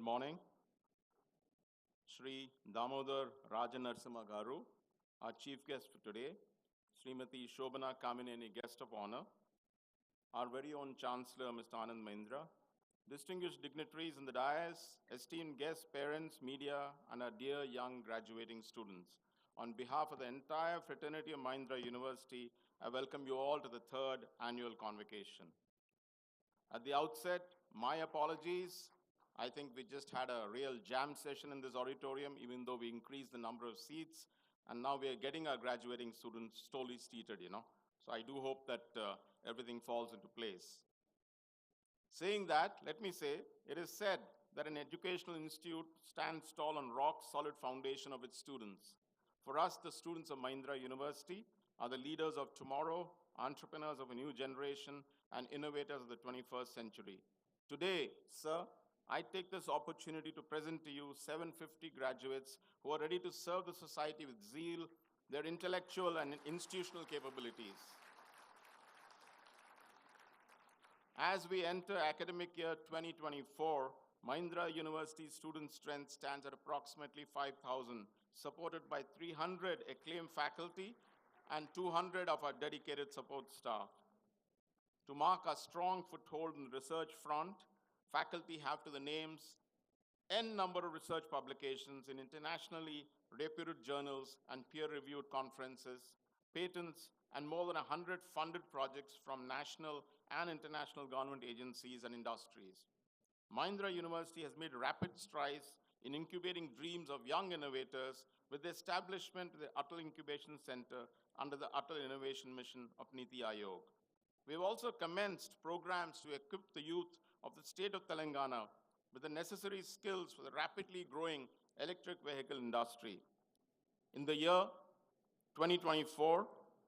morning. Sri.Damodar Narasimha Garu, our chief guest for today, Srimati Shobana Kamineni, guest of honor, our very own Chancellor, Mr. Mahindra, distinguished dignitaries in the dais, esteemed guests, parents, media, and our dear young graduating students. On behalf of the entire fraternity of Mahindra University, I welcome you all to the third annual convocation. At the outset, my apologies. I think we just had a real jam session in this auditorium, even though we increased the number of seats, and now we are getting our graduating students slowly seated, So I do hope that everything falls into place. Saying that, let me say, it is said that an educational institute stands tall on rock-solid foundation of its students. For us, the students of Mahindra University are the leaders of tomorrow, entrepreneurs of a new generation, and innovators of the 21st century. Today, sir, I take this opportunity to present to you 750 graduates who are ready to serve the society with zeal, their intellectual and institutional capabilities. As we enter academic year 2024, Mahindra University student strength stands at approximately 5,000, supported by 300 acclaimed faculty and 200 of our dedicated support staff. To mark a strong foothold in the research front, faculty have to the names N number of research publications in internationally reputed journals and peer-reviewed conferences, patents, and more than 100 funded projects from national and international government agencies and industries. Mahindra University has made rapid strides in incubating dreams of young innovators with the establishment of the Atal Incubation Center under the Atal Innovation Mission of Niti Aayog. We have also commenced programs to equip the youth of the state of Telangana with the necessary skills for the rapidly growing electric vehicle industry. In the year 2024,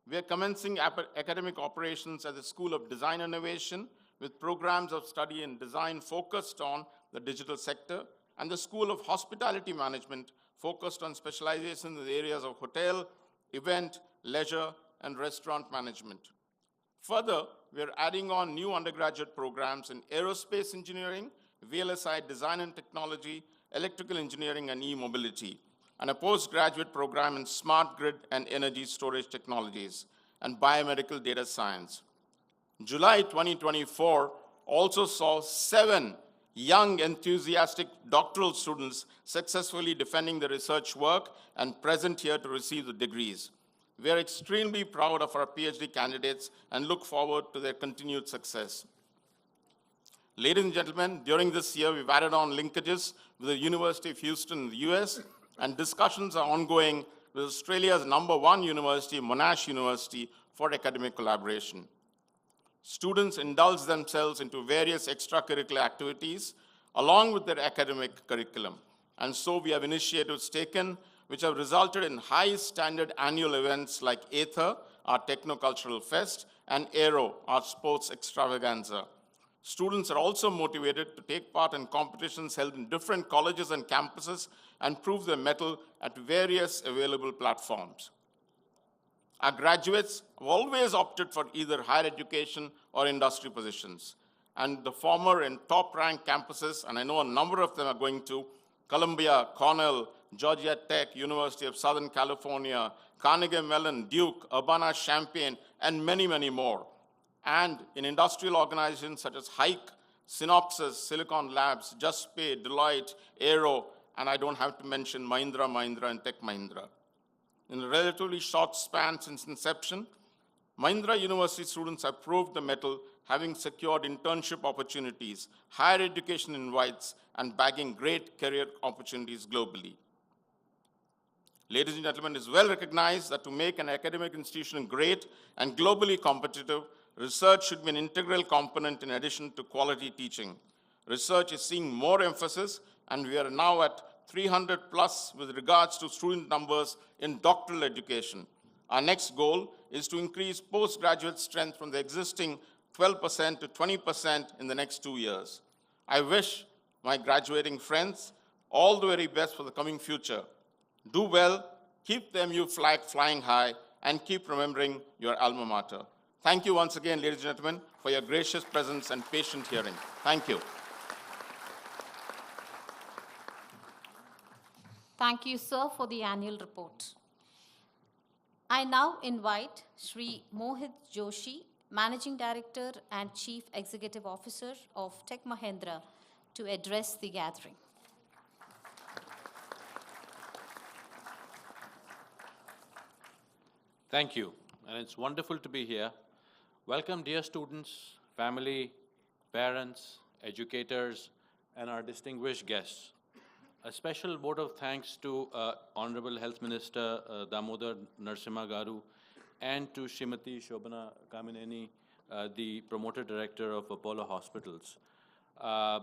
we are commencing academic operations at the School of Design Innovation with programs of study and design focused on the digital sector, and the School of Hospitality Management focused on specialization in the areas of hotel, event, leisure, and restaurant management. Further, we are adding on new undergraduate programs in aerospace engineering, VLSI design and technology, electrical engineering, and e-mobility, and a postgraduate program in smart grid and energy storage technologies, and biomedical data science. July 2024 also saw 7 young, enthusiastic doctoral students successfully defending their research work and present here to receive the degrees. We are extremely proud of our PhD candidates and look forward to their continued success. Ladies and gentlemen, during this year, we've added on linkages with the University of Houston in the US, and discussions are ongoing with Australia's #1 university, Monash University, for academic collaboration. Students indulge themselves into various extracurricular activities along with their academic curriculum. And so we have initiatives taken which have resulted in high standard annual events like Aether, our techno-cultural fest, and Aero, our sports extravaganza. Students are also motivated to take part in competitions held in different colleges and campuses and prove their mettle at various available platforms. Our graduates have always opted for either higher education or industry positions, and the former in top-ranked campuses, and I know a number of them are going to Columbia, Cornell, Georgia Tech, University of Southern California, Carnegie Mellon, Duke, Urbana-Champaign, and many, many more. And in industrial organizations such as Hike, Synopsys, Silicon Labs, JustPay, Deloitte, Aero, and I don't have to mention Mahindra, and Tech Mahindra. In a relatively short span since inception, Mahindra University students have proved the mettle, having secured internship opportunities, higher education invites, and bagging great career opportunities globally. Ladies and gentlemen, it is well recognized that to make an academic institution great and globally competitive, research should be an integral component in addition to quality teaching. Research is seeing more emphasis, and we are now at 300 plus with regards to student numbers in doctoral education. Our next goal is to increase postgraduate strength from the existing 12% to 20% in the next 2 years. I wish my graduating friends all the very best for the coming future. Do well, keep the MU flag flying high, and keep remembering your alma mater. Thank you once again, ladies and gentlemen, for your gracious presence and patient hearing. Thank you. Thank you, sir, for the annual report. I now invite Sri Mohit Joshi, Managing Director and Chief Executive Officer of Tech Mahindra, to address the gathering. Thank you, and it's wonderful to be here. Welcome, dear students, family, parents, educators, and our distinguished guests. A special vote of thanks to Honorable Health Minister Damodar Narasimha Garu and to Srimati Shobhana Kamineni, the Promoter Director of Apollo Hospitals. I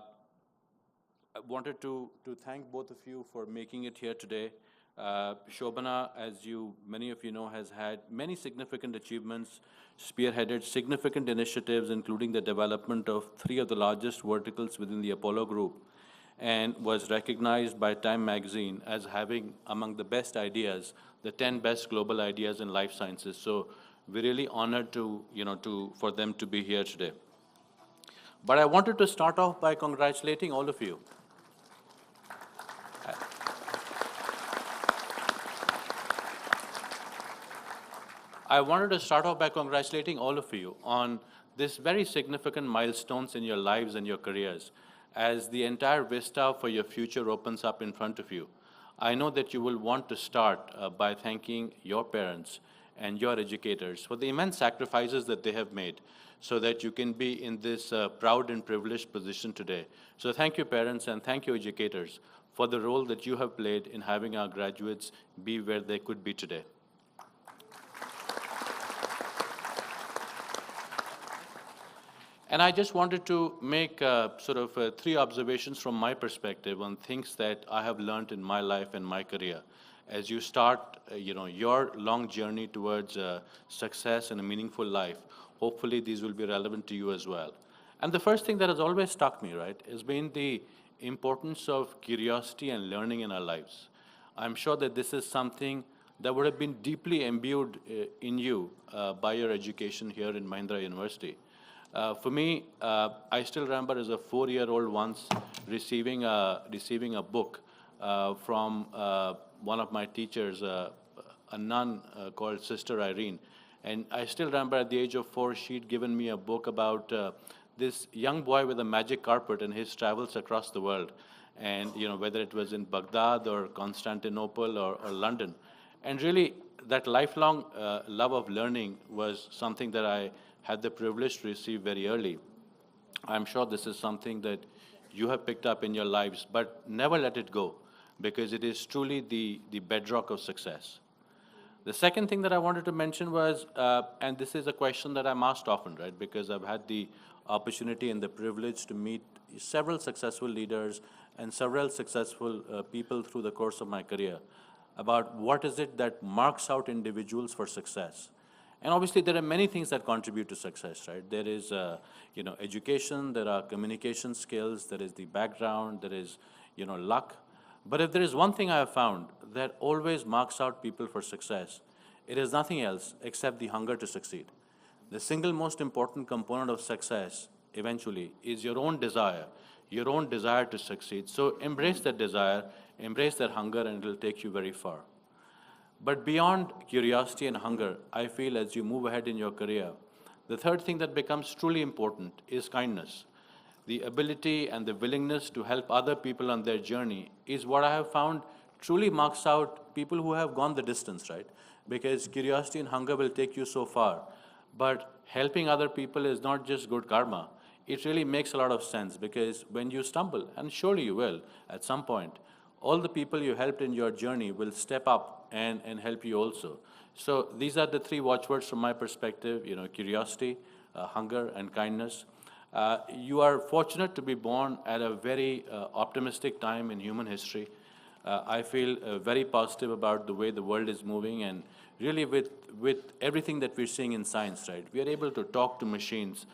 wanted to thank both of you for making it here today. Shobhana, as many of you know, has had many significant achievements, spearheaded significant initiatives, including the development of 3 of the largest verticals within the Apollo Group, and was recognized by Time magazine as having among the best ideas, the 10 best global ideas in life sciences. So we're really honored for them to be here today. But I wanted to start off by congratulating all of you. I wanted to start off by congratulating all of you on this very significant milestones in your lives and your careers, as the entire vista for your future opens up in front of you. I know that you will want to start by thanking your parents and your educators for the immense sacrifices that they have made so that you can be in this proud and privileged position today. So thank you, parents, and thank you, educators, for the role that you have played in having our graduates be where they could be today. And I just wanted to make sort of 3 observations from my perspective on things that I have learned in my life and my career. As you start, your long journey towards success and a meaningful life, hopefully these will be relevant to you as well. And the first thing that has always struck me, right, has been the importance of curiosity and learning in our lives. I'm sure that this is something that would have been deeply imbued in you by your education here in Mahindra University. For me, I still remember as a 4-year-old once receiving a book from one of my teachers, a nun called Sister Irene. And I still remember at the age of 4, she'd given me a book about this young boy with a magic carpet and his travels across the world. And whether it was in Baghdad or Constantinople or London. And really, that lifelong love of learning was something that I had the privilege to receive very early. I'm sure this is something that you have picked up in your lives, but never let it go, because it is truly the bedrock of success. The second thing that I wanted to mention was, and this is a question that I'm asked often, right, because I've had the opportunity and the privilege to meet several successful leaders and several successful people through the course of my career, about what is it that marks out individuals for success. And obviously, there are many things that contribute to success, right? There is, education, there are communication skills, there is the background, there is, luck. But if there is one thing I have found that always marks out people for success, it is nothing else except the hunger to succeed. The single most important component of success, eventually, is your own desire to succeed. So embrace that desire, embrace that hunger, and it will take you very far. But beyond curiosity and hunger, I feel as you move ahead in your career, the third thing that becomes truly important is kindness. The ability and the willingness to help other people on their journey is what I have found truly marks out people who have gone the distance, right? Because curiosity and hunger will take you so far. But helping other people is not just good karma. It really makes a lot of sense, because when you stumble, and surely you will at some point, all the people you helped in your journey will step up and help you also. So these are the 3 watchwords from my perspective, curiosity, hunger, and kindness. You are fortunate to be born at a very optimistic time in human history. I feel very positive about the way the world is moving, and really with everything that we're seeing in science, right? We are able to talk to machines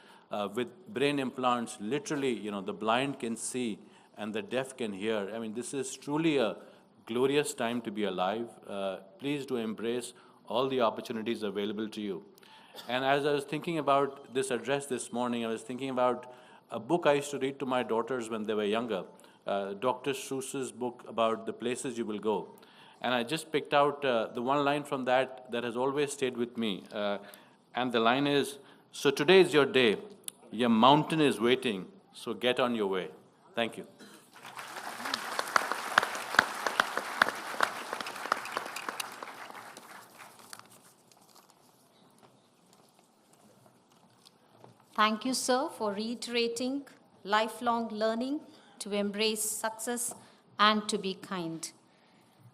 with brain implants. Literally, the blind can see and the deaf can hear. I mean, this is truly a glorious time to be alive. Please do embrace all the opportunities available to you. And as I was thinking about this address this morning, I was thinking about a book I used to read to my daughters when they were younger. Dr. Seuss's book about the places you will go. And I just picked out the one line from that that has always stayed with me. And the line is, "So today is your day. Your mountain is waiting, so get on your way." Thank you. Thank you, sir, for reiterating lifelong learning, to embrace success, and to be kind.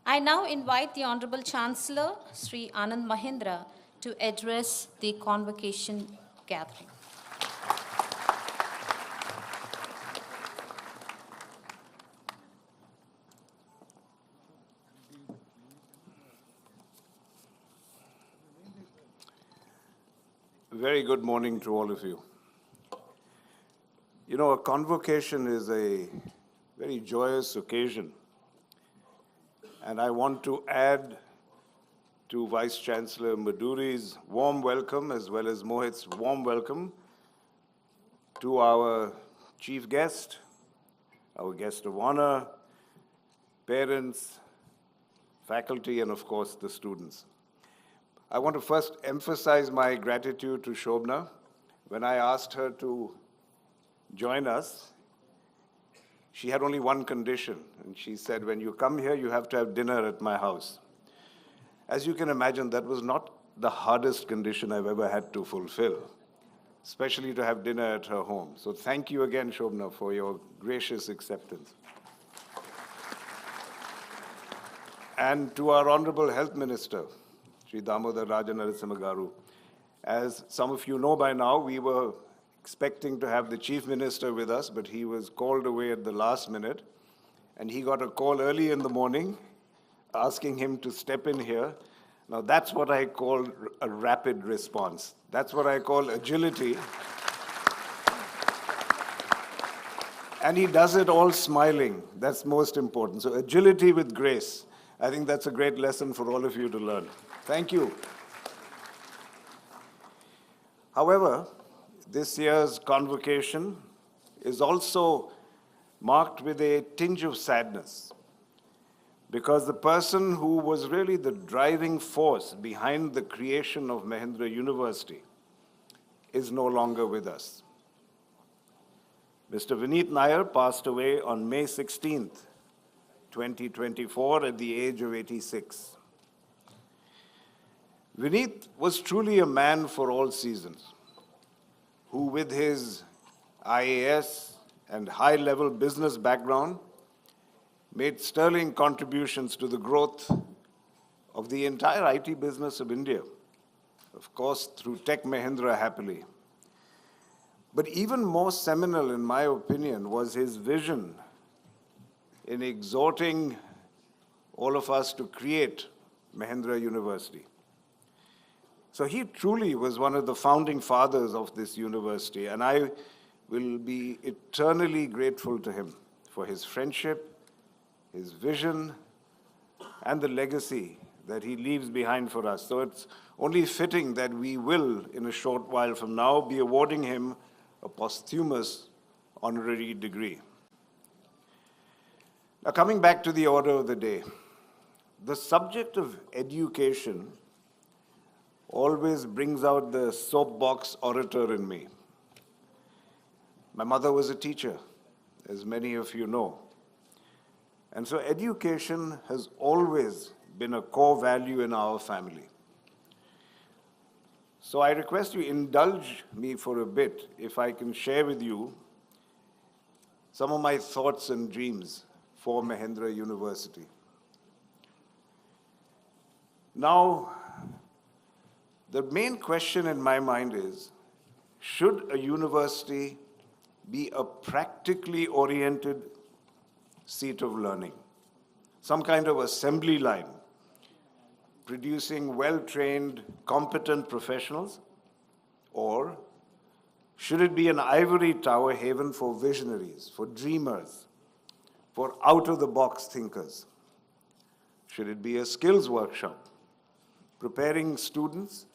I now invite the Honorable Chancellor, Sri Anand Mahindra, to address the convocation gathering. Very good morning to all of you. You know, a convocation is a very joyous occasion. And I want to add to Vice Chancellor Maduri's warm welcome, as well as Mohit's warm welcome, to our chief guest, our guest of honor, parents, faculty, and of course the students. I want to first emphasize my gratitude to Shobna. When I asked her to join us, she had only one condition, and she said, "When you come here, you have to have dinner at my house." As you can imagine, that was not the hardest condition I've ever had to fulfill, especially to have dinner at her home. So thank you again, Shobna, for your gracious acceptance. And to our Honorable Health Minister, Sri.Damodar Narasimha Garu. As some of you know by now, we were expecting to have the Chief Minister with us, but he was called away at the last minute. And he got a call early in the morning asking him to step in here. Now that's what I call a rapid response. That's what I call agility. And he does it all smiling. That's most important. So agility with grace. I think that's a great lesson for all of you to learn. Thank you. However, this year's convocation is also marked with a tinge of sadness, because the person who was really the driving force behind the creation of Mahindra University is no longer with us. Mr. Vinit Nair passed away on May 16th, 2024, at the age of 86. Vinit was truly a man for all seasons, who with his IAS and high-level business background made sterling contributions to the growth of the entire IT business of India, of course, through Tech Mahindra happily. But even more seminal, in my opinion, was his vision in exhorting all of us to create Mahindra University. So he truly was one of the founding fathers of this university, and I will be eternally grateful to him for his friendship, his vision, and the legacy that he leaves behind for us. So it's only fitting that we will, in a short while from now, be awarding him a posthumous honorary degree. Now, coming back to the order of the day, the subject of education always brings out the soapbox orator in me. My mother was a teacher, as many of you know. And so education has always been a core value in our family. So I request you indulge me for a bit if I can share with you some of my thoughts and dreams for Mahindra University. Now, the main question in my mind is, should a university be a practically oriented seat of learning? Some kind of assembly line, producing well-trained, competent professionals? Or should it be an ivory tower haven for visionaries, for dreamers, for out-of-the-box thinkers? Should it be a skills workshop, preparing students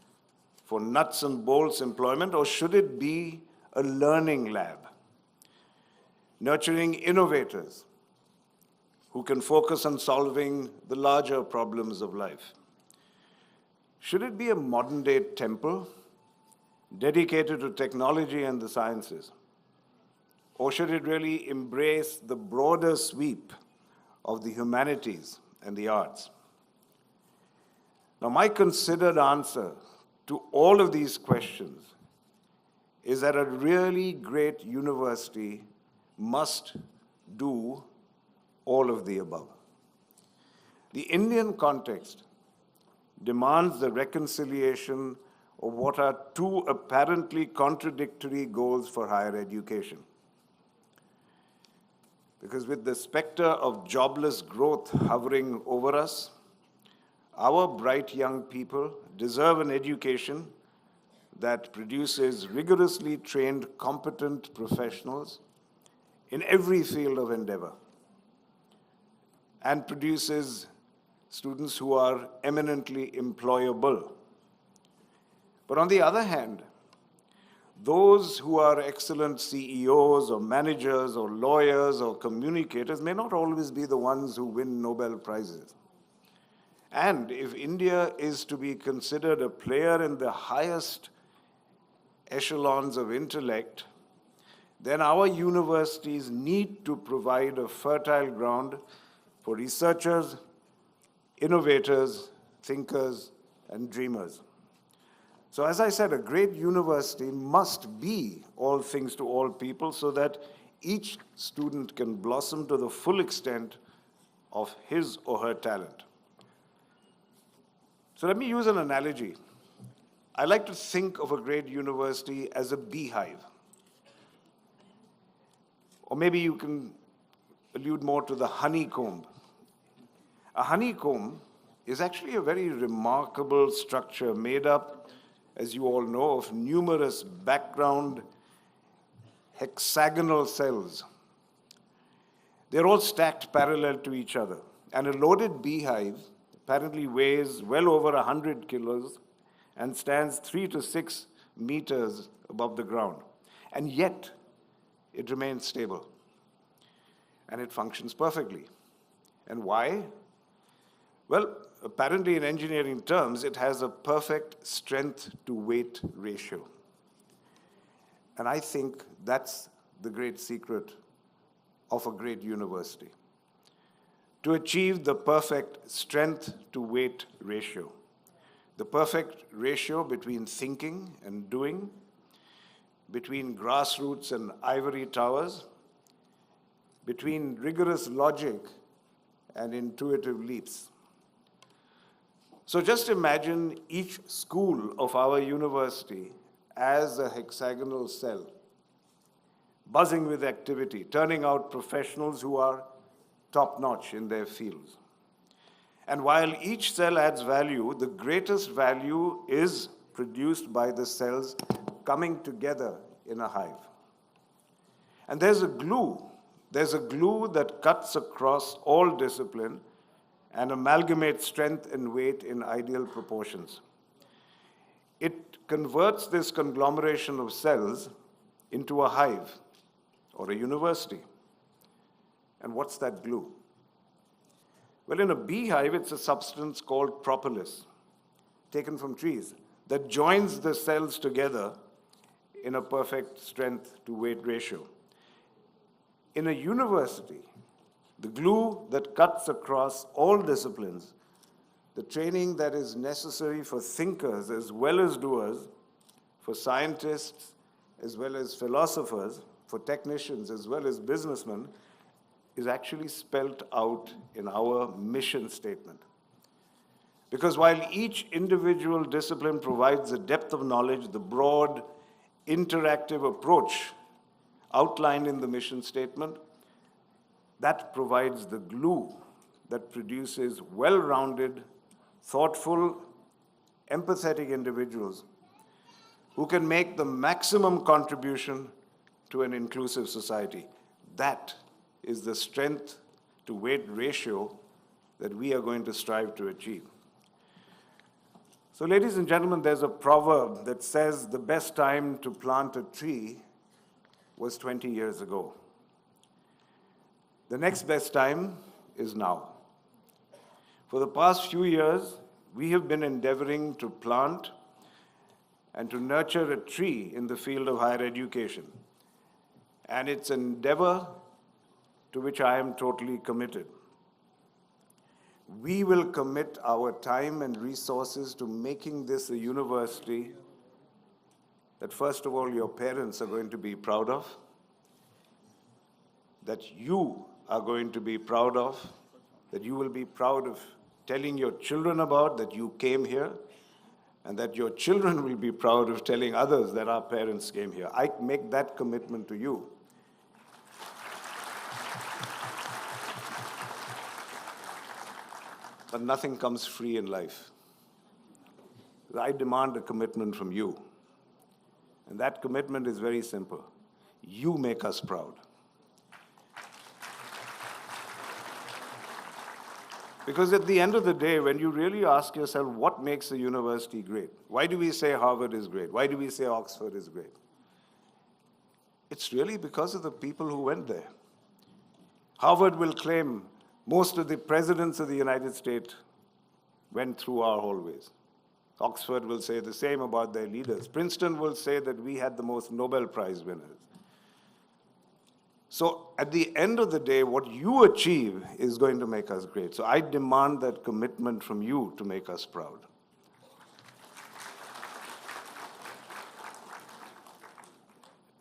for nuts and bolts employment, or should it be a learning lab, nurturing innovators who can focus on solving the larger problems of life? Should it be a modern-day temple dedicated to technology and the sciences? Or should it really embrace the broader sweep of the humanities and the arts? Now, my considered answer to all of these questions is that a really great university must do all of the above. The Indian context demands the reconciliation of what are two apparently contradictory goals for higher education. Because with the specter of jobless growth hovering over us, our bright young people deserve an education that produces rigorously trained, competent professionals in every field of endeavor, and produces students who are eminently employable. But on the other hand, those who are excellent CEOs or managers or lawyers or communicators may not always be the ones who win Nobel Prizes. And if India is to be considered a player in the highest echelons of intellect, then our universities need to provide a fertile ground for researchers, innovators, thinkers, and dreamers. So as I said, a great university must be all things to all people so that each student can blossom to the full extent of his or her talent. So let me use an analogy. I like to think of a great university as a beehive. Or maybe you can allude more to the honeycomb. A honeycomb is actually a very remarkable structure made up, as you all know, of numerous background hexagonal cells. They're all stacked parallel to each other. And a loaded beehive apparently weighs well over 100 kilos and stands 3 to 6 meters above the ground. And yet, it remains stable. And it functions perfectly. And why? Well, apparently in engineering terms, it has a perfect strength-to-weight ratio. And I think that's the great secret of a great university. To achieve the perfect strength-to-weight ratio, the perfect ratio between thinking and doing, between grassroots and ivory towers, between rigorous logic and intuitive leaps. So just imagine each school of our university as a hexagonal cell, buzzing with activity, turning out professionals who are top-notch in their fields. And while each cell adds value, the greatest value is produced by the cells coming together in a hive. And there's a glue that cuts across all discipline and amalgamates strength and weight in ideal proportions. It converts this conglomeration of cells into a hive or a university. And what's that glue? Well, in a beehive, it's a substance called propolis, taken from trees, that joins the cells together in a perfect strength-to-weight ratio. In a university, the glue that cuts across all disciplines, the training that is necessary for thinkers as well as doers, for scientists as well as philosophers, for technicians as well as businessmen, is actually spelt out in our mission statement. Because while each individual discipline provides the depth of knowledge, the broad, interactive approach outlined in the mission statement, that provides the glue that produces well-rounded, thoughtful, empathetic individuals who can make the maximum contribution to an inclusive society. That is the strength-to-weight ratio that we are going to strive to achieve. So, ladies and gentlemen, there's a proverb that says the best time to plant a tree was 20 years ago. The next best time is now. For the past few years, we have been endeavoring to plant and to nurture a tree in the field of higher education. And it's an endeavor to which I am totally committed. We will commit our time and resources to making this a university that, first of all, your parents are going to be proud of, that you are going to be proud of, that you will be proud of telling your children about, that you came here, and that your children will be proud of telling others that our parents came here. I make that commitment to you. But nothing comes free in life. I demand a commitment from you. And that commitment is very simple. You make us proud. Because at the end of the day, when you really ask yourself, what makes a university great? Why do we say Harvard is great? Why do we say Oxford is great? It's really because of the people who went there. Harvard will claim most of the presidents of the United States went through our hallways. Oxford will say the same about their leaders. Princeton will say that we had the most Nobel Prize winners. So at the end of the day, what you achieve is going to make us great. So I demand that commitment from you to make us proud.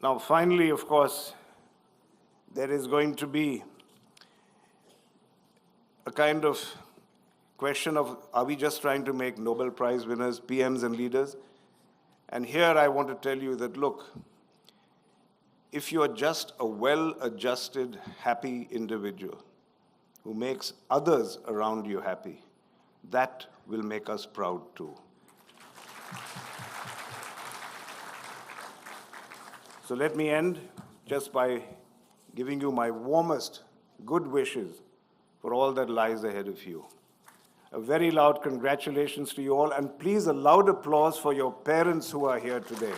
Now, finally, of course, there is going to be a kind of question of, are we just trying to make Nobel Prize winners, PMs and leaders? And here I want to tell you that, look, if you're just a well-adjusted, happy individual who makes others around you happy, that will make us proud too. So let me end just by giving you my warmest good wishes for all that lies ahead of you. A very loud congratulations to you all, and please a loud applause for your parents who are here today.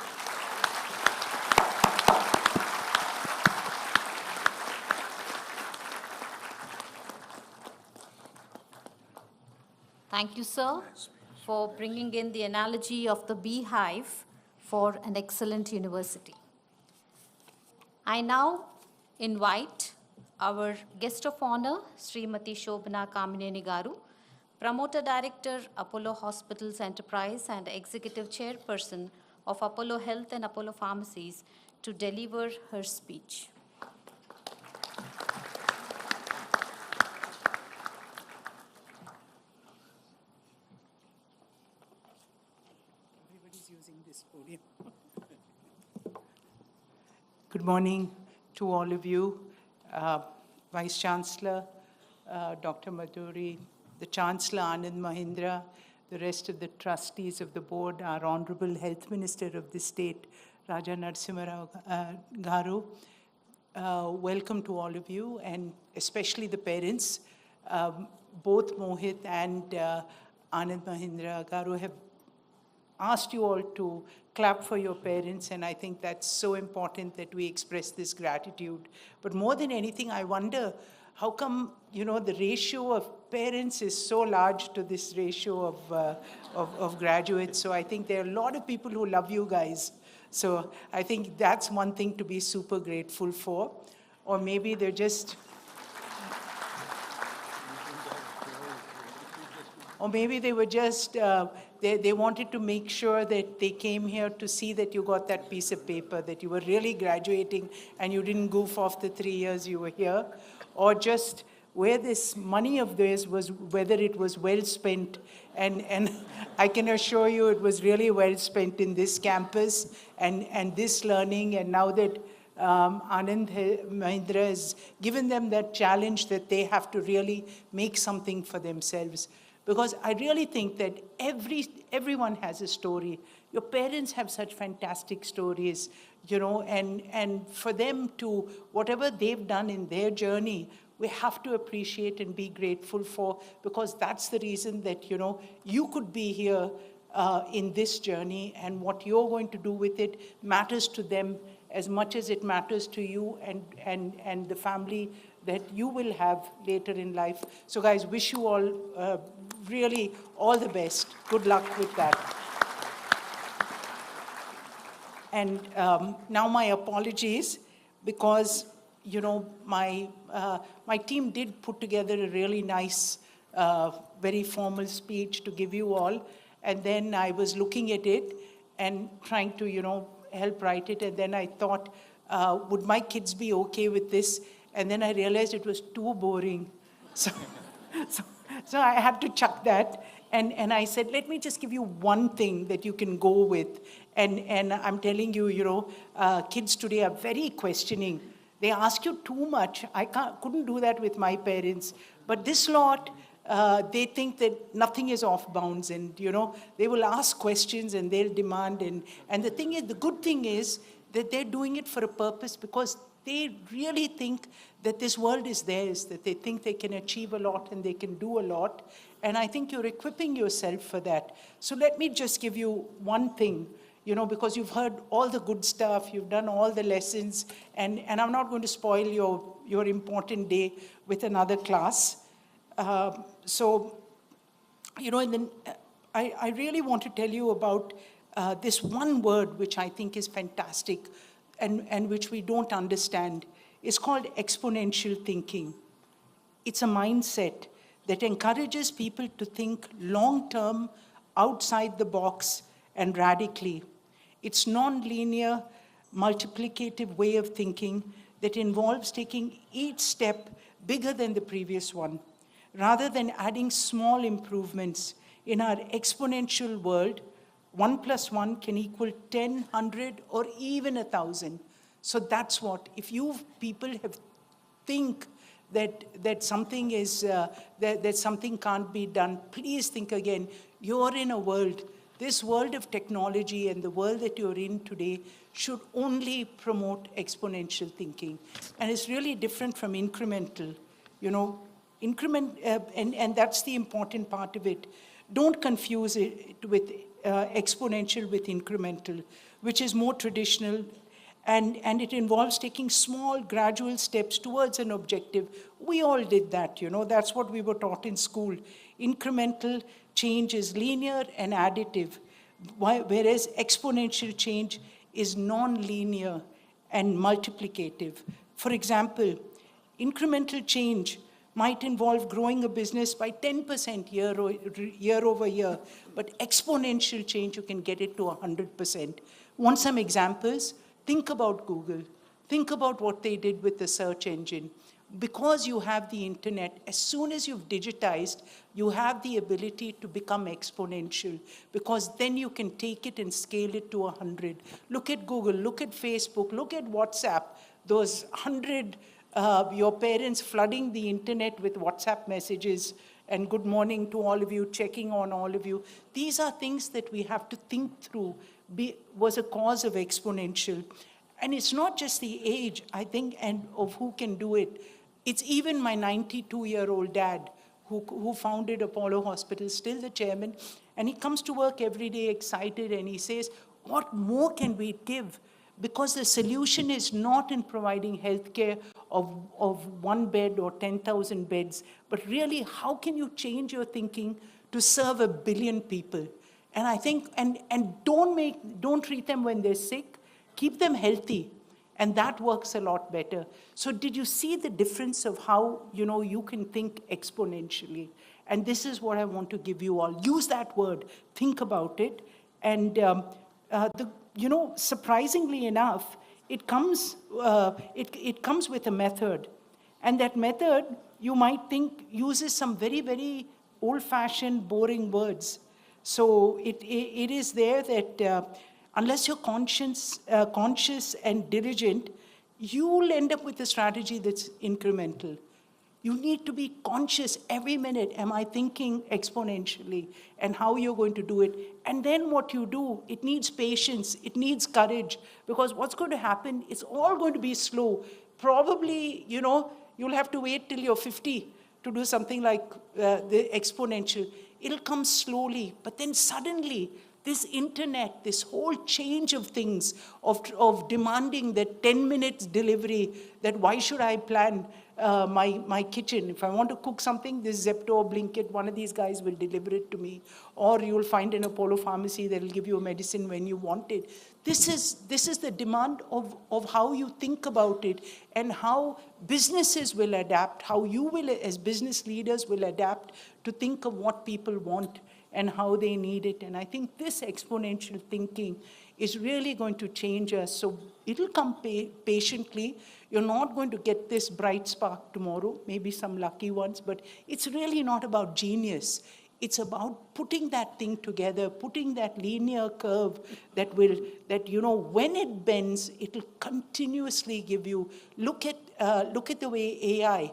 Thank you, sir, for bringing in the analogy of the beehive for an excellent university. I now invite our guest of honor, Srimati Shobhana Kamineni Garu, Promoter Director, Apollo Hospitals Enterprise and Executive Chairperson of Apollo Health and Apollo Pharmacies, to deliver her speech. Everybody's using this podium. Good morning to all of you. Vice Chancellor, Dr. Madhuri, the Chancellor Anand Mahindra, the rest of the trustees of the board, our Honorable Health Minister of the state, Raja Narasimha Garu. Welcome to all of you, and especially the parents. Both Mohit and Anand Mahindra Garu have asked you all to clap for your parents, and I think that's so important that we express this gratitude. But more than anything, I wonder, how come, the ratio of parents is so large to this ratio of graduates? So I think there are a lot of people who love you guys. So I think that's one thing to be super grateful for. Or maybe they're just... Or maybe they were just, they wanted to make sure that they came here to see that you got that piece of paper, that you were really graduating and you didn't goof off the 3 years you were here. Or just where this money of theirs was, whether it was well spent. And I can assure you it was really well spent in this campus and this learning. And now that Anand Mahindra has given them that challenge that they have to really make something for themselves. Because I really think that everyone has a story. Your parents have such fantastic stories, and for them to, whatever they've done in their journey, we have to appreciate and be grateful for, because that's the reason that, you could be here in this journey, and what you're going to do with it matters to them as much as it matters to you and the family that you will have later in life. So guys, wish you all really all the best. Good luck with that. And now my apologies, because my team did put together a really nice, very formal speech to give you all, and then I was looking at it and trying to help write it, and then I thought, would my kids be okay with this? And then I realized it was too boring, so I had to chuck that. And I said, let me just give you one thing that you can go with. And I'm telling you, kids today are very questioning. They ask you too much. I couldn't do that with my parents. But this lot, they think that nothing is off bounds. And, they will ask questions and they'll demand. And the thing is, the good thing is that they're doing it for a purpose, because they really think that this world is theirs, that they think they can achieve a lot and they can do a lot. And I think you're equipping yourself for that. So let me just give you one thing, because you've heard all the good stuff, you've done all the lessons, and I'm not going to spoil your important day with another class. I really want to tell you about this one word which I think is fantastic and which we don't understand. It's called exponential thinking. It's a mindset that encourages people to think long-term, outside the box, and radically. It's non-linear, multiplicative way of thinking that involves taking each step bigger than the previous one, rather than adding small improvements. In our exponential world, 1 + 1 can equal 10, 100, or even 1,000. So that's what, if you people think that something is, that something can't be done, please think again. You're in a world, this world of technology and the world that you're in today should only promote exponential thinking. And it's really different from incremental, and that's the important part of it. Don't confuse it with exponential with incremental, which is more traditional. And it involves taking small, gradual steps towards an objective. We all did that, that's what we were taught in school. Incremental change is linear and additive, whereas exponential change is non-linear and multiplicative. For example, incremental change might involve growing a business by 10% year over year, but exponential change, you can get it to 100%. Want some examples? Think about Google. Think about what they did with the search engine. Because you have the internet, as soon as you've digitized, you have the ability to become exponential, because then you can take it and scale it to 100. Look at Google, look at Facebook, look at WhatsApp, those 100, your parents flooding the internet with WhatsApp messages, and good morning to all of you, checking on all of you. These are things that we have to think through, was a cause of exponential. And it's not just the age, I think, and of who can do it. It's even my 92-year-old dad who founded Apollo Hospital, still the chairman, and he comes to work every day excited, and he says, what more can we give? Because the solution is not in providing healthcare of 1 bed or 10,000 beds, but really, how can you change your thinking to serve 1 billion people? And I think, and don't treat them when they're sick, keep them healthy, and that works a lot better. So did you see the difference of how, you can think exponentially? And this is what I want to give you all. Use that word, think about it, and surprisingly enough, it comes with a method. And that method, you might think, uses some very, very old-fashioned, boring words. So it is there that unless you're conscious and diligent, you'll end up with a strategy that's incremental. You need to be conscious every minute. Am I thinking exponentially? And how you're going to do it. And then what you do, it needs patience. It needs courage. Because what's going to happen, it's all going to be slow. Probably, you'll have to wait till you're 50 to do something like the exponential. It'll come slowly, but then suddenly, this internet, this whole change of things, of demanding that 10 minutes delivery, that why should I plan my kitchen? If I want to cook something, this Zepto or Blinkit, one of these guys will deliver it to me. Or you'll find an Apollo pharmacy that will give you a medicine when you want it. This is the demand of how you think about it and how businesses will adapt, how you will, as business leaders, will adapt to think of what people want and how they need it. And I think this exponential thinking is really going to change us. So it'll come patiently. You're not going to get this bright spark tomorrow, maybe some lucky ones, but it's really not about genius. It's about putting that thing together, putting that linear curve that when it bends, it'll continuously give you. Look at the way AI.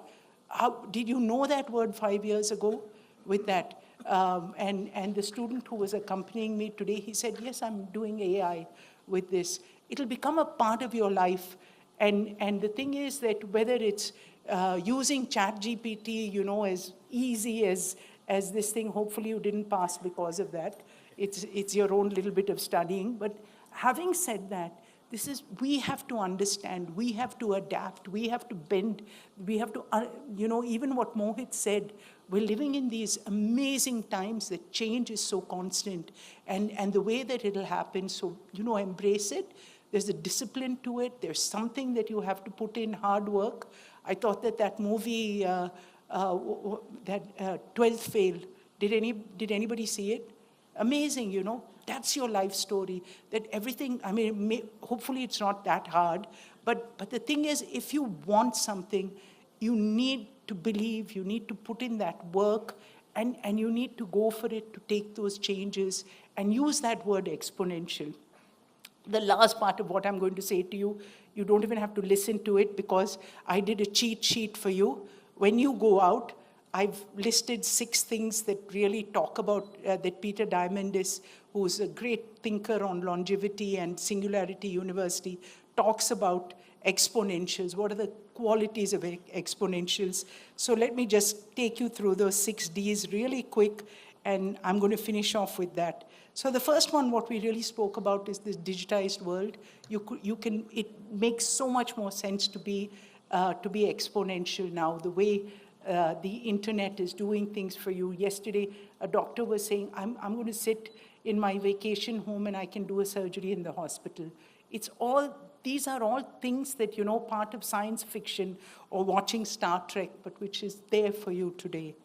Did you know that word 5 years ago with that? And the student who was accompanying me today, he said, yes, I'm doing AI with this. It'll become a part of your life. And the thing is that whether it's using ChatGPT, as easy as this thing, hopefully you didn't pass because of that. It's your own little bit of studying. But having said that, we have to understand, we have to adapt, we have to bend, we have to, even what Mohit said, we're living in these amazing times that change is so constant, and the way that it'll happen, so, embrace it. There's a discipline to it. There's something that you have to put in, hard work. I thought that movie, that 12th Fail, did anybody see it? Amazing, That's your life story. That everything, hopefully it's not that hard, but the thing is, if you want something, you need to believe, you need to put in that work, and you need to go for it to take those changes and use that word exponential. The last part of what I'm going to say to you, you don't even have to listen to it because I did a cheat sheet for you. When you go out, I've listed 6 things that really talk about, that Peter Diamandis, who's a great thinker on longevity and Singularity University, talks about exponentials. What are the qualities of exponentials? So let me just take you through those 6 Ds really quick, and I'm going to finish off with that. So the first one, what we really spoke about, is this digitized world. It makes so much more sense to be exponential now, the way the internet is doing things for you. Yesterday, a doctor was saying, I'm going to sit in my vacation home and I can do a surgery in the hospital. These are all things that, part of science fiction or watching Star Trek, but which is there for you today.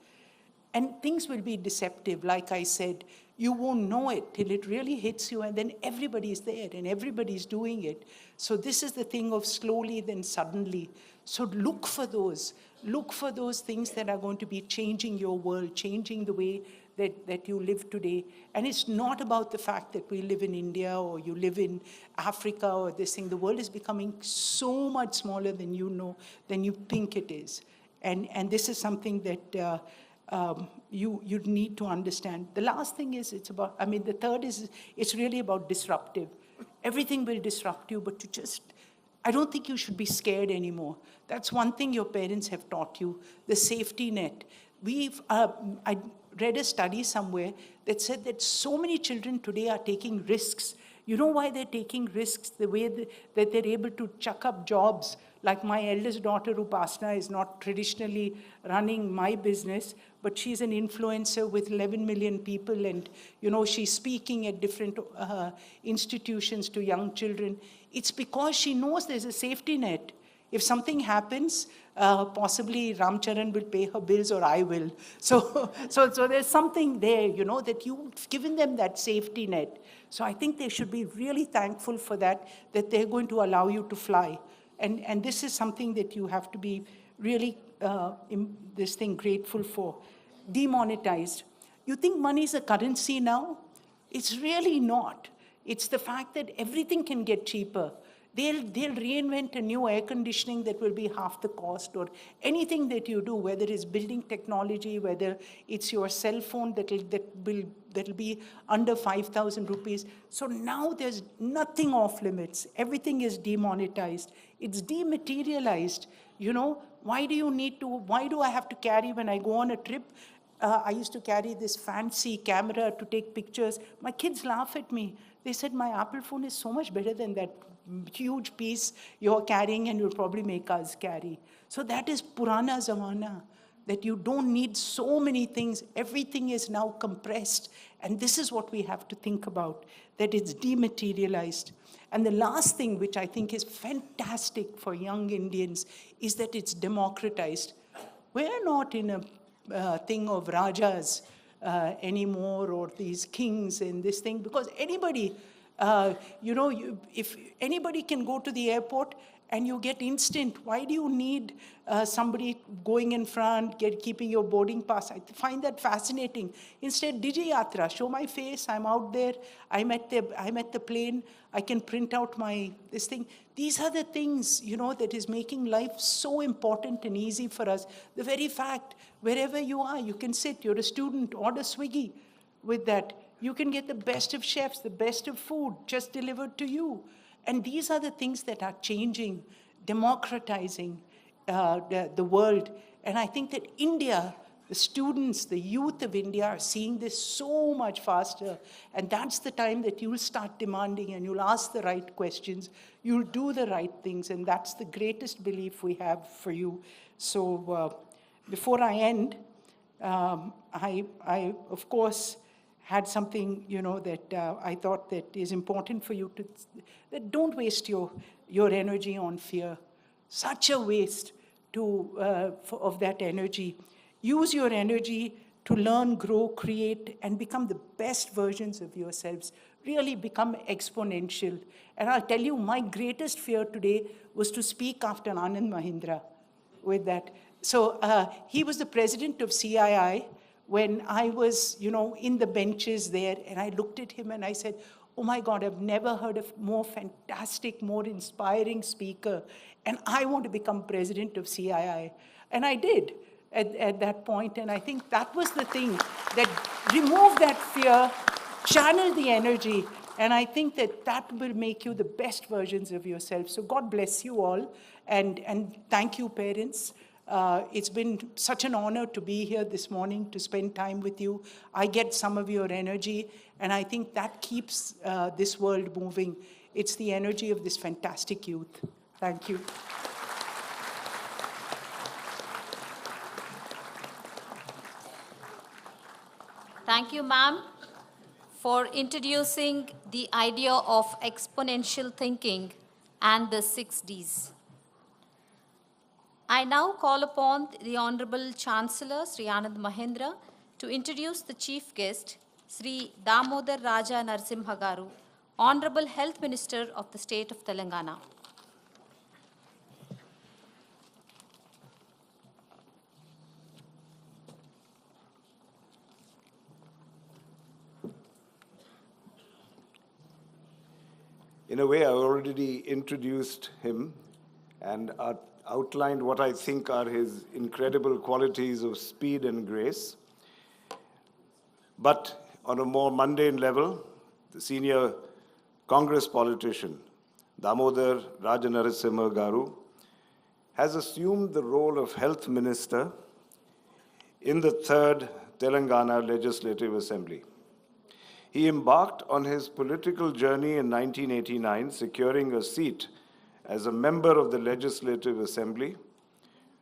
And things will be deceptive, like I said. You won't know it till it really hits you, and then everybody's there and everybody's doing it. So this is the thing of slowly, then suddenly. So look for those. Look for those things that are going to be changing your world, changing the way that you live today. And it's not about the fact that we live in India or you live in Africa or this thing. The world is becoming so much smaller than you think it is. And this is something that you need to understand. The last thing is the third is it's really about disruptive. Everything will disrupt you, but I don't think you should be scared anymore. That's one thing your parents have taught you, the safety net. I read a study somewhere that said that so many children today are taking risks. You know why they're taking risks? The way that they're able to chuck up jobs. Like my eldest daughter, Upasna, is not traditionally running my business, but she's an influencer with 11 million people, and she's speaking at different institutions to young children. It's because she knows there's a safety net. If something happens, possibly Ramcharan will pay her bills or I will. So there's something there, that you've given them that safety net. So I think they should be really thankful for that they're going to allow you to fly. And this is something that you have to be really, grateful for. Demonetized. You think money is a currency now? It's really not. It's the fact that everything can get cheaper. They'll reinvent a new air conditioning that will be half the cost, or anything that you do, whether it's building technology, whether it's your cell phone that'll be under 5,000 rupees. So now there's nothing off limits. Everything is demonetized. It's dematerialized. Why do I have to carry when I go on a trip? I used to carry this fancy camera to take pictures. My kids laugh at me. They said, my Apple phone is so much better than that huge piece you're carrying and you'll probably make us carry. So that is Purana Zamana, that you don't need so many things. Everything is now compressed. And this is what we have to think about, that it's dematerialized. And the last thing, which I think is fantastic for young Indians, is that it's democratized. We're not in a thing of rajas anymore, or these kings and this thing, because anybody, if anybody can go to the airport and you get instant, why do you need somebody going in front, keeping your boarding pass? I find that fascinating. Instead, Digi Yatra, show my face, I'm out there, I'm at the plane, I can print out this thing. These are the things, that is making life so important and easy for us. The very fact, wherever you are, you can sit, you're a student, order Swiggy with that. You can get the best of chefs, the best of food just delivered to you. And these are the things that are changing, democratizing the world. And I think that India, the students, the youth of India are seeing this so much faster. And that's the time that you'll start demanding and you'll ask the right questions. You'll do the right things. And that's the greatest belief we have for you. So before I end, I of course, had something, that I thought that is important for you to, that don't waste your energy on fear. Such a waste of that energy. Use your energy to learn, grow, create, and become the best versions of yourselves. Really become exponential. And I'll tell you, my greatest fear today was to speak after Anand Mahindra with that. So he was the president of CII, when I was, in the benches there, and I looked at him and I said, oh my God, I've never heard of more fantastic, more inspiring speaker, and I want to become president of CII. And I did at that point, and I think that was the thing that removed that fear, channel the energy, and I think that will make you the best versions of yourself. So God bless you all, and thank you, parents. It's been such an honor to be here this morning, to spend time with you. I get some of your energy, and I think that keeps this world moving. It's the energy of this fantastic youth. Thank you. Thank you, ma'am, for introducing the idea of exponential thinking and the 6 Ds. I now call upon the Honorable Chancellor, Sri Anand Mahindra, to introduce the Chief Guest, Sri.Damodar Raja Narasimha Garu, Honorable Health Minister of the State of Telangana. In a way, I already introduced him and outlined what I think are his incredible qualities of speed and grace. But on a more mundane level, the senior Congress politician, Damodar Raja Narasimha Garu, has assumed the role of Health Minister in the 3rd Telangana Legislative Assembly. He embarked on his political journey in 1989, securing a seat as a member of the Legislative Assembly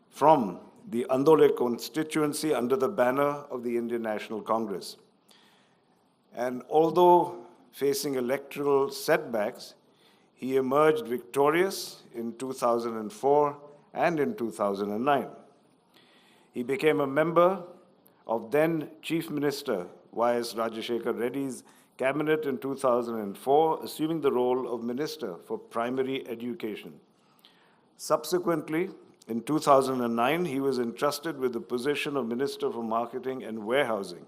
from the Andole constituency under the banner of the Indian National Congress. And although facing electoral setbacks, he emerged victorious in 2004 and in 2009. He became a member of then Chief Minister Y.S. Rajashekar Reddy's cabinet in 2004, assuming the role of Minister for Primary Education. Subsequently, in 2009, he was entrusted with the position of Minister for Marketing and Warehousing.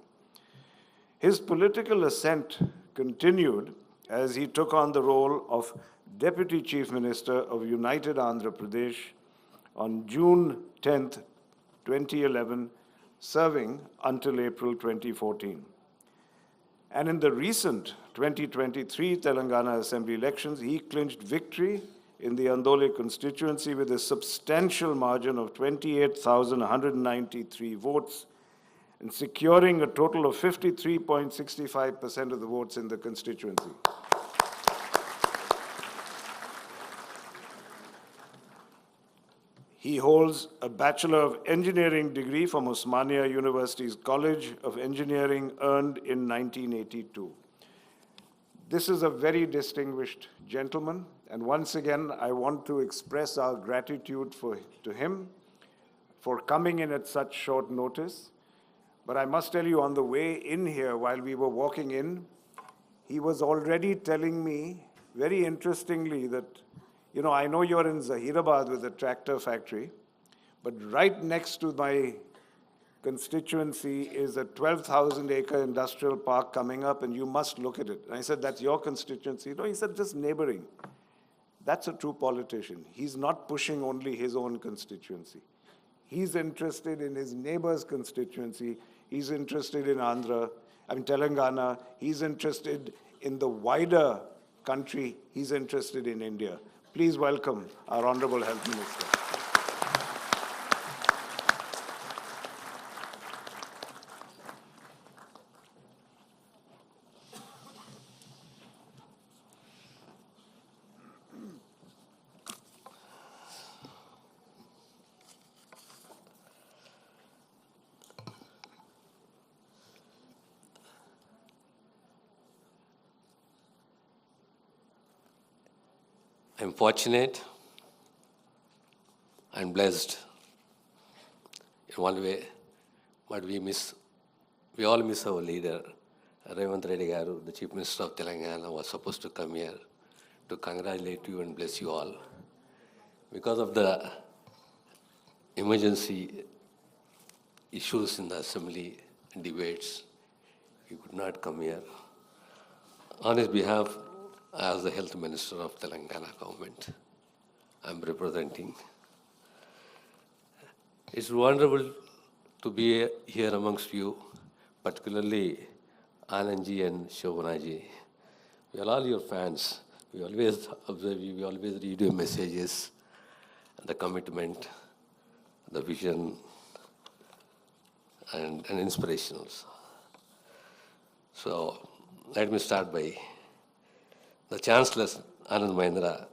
His political ascent continued as he took on the role of Deputy Chief Minister of United Andhra Pradesh on June 10, 2011, serving until April 2014. And in the recent 2023 Telangana Assembly elections, he clinched victory in the Andole constituency with a substantial margin of 28,193 votes, and securing a total of 53.65% of the votes in the constituency. He holds a Bachelor of Engineering degree from Osmania University's College of Engineering, earned in 1982. This is a very distinguished gentleman, and once again, I want to express our gratitude to him for coming in at such short notice. But I must tell you, on the way in here, while we were walking in, he was already telling me, very interestingly, that, you know, I know you're in Zahirabad with a tractor factory, but right next to my constituency is a 12,000-acre industrial park coming up, and you must look at it. And I said, that's your constituency? No, he said, just neighboring. That's a true politician. He's not pushing only his own constituency. He's interested in his neighbor's constituency. He's interested in Telangana. He's interested in the wider country. He's interested in India. Please welcome our Honorable Health Minister. I'm fortunate and blessed in one way, but we all miss our leader. Revant Reddy Garu, the Chief Minister of Telangana, was supposed to come here to congratulate you and bless you all. Because of the emergency issues in the Assembly and debates, he could not come here. On his behalf, as the Health Minister of Telangana government, I'm representing. It's wonderful to be here amongst you, particularly Anandji and Shobhanaji. We are all your fans. We always observe you, we always read your messages, the commitment, the vision, and inspirations. So let me start by the Chancellor, Anand Mahindra,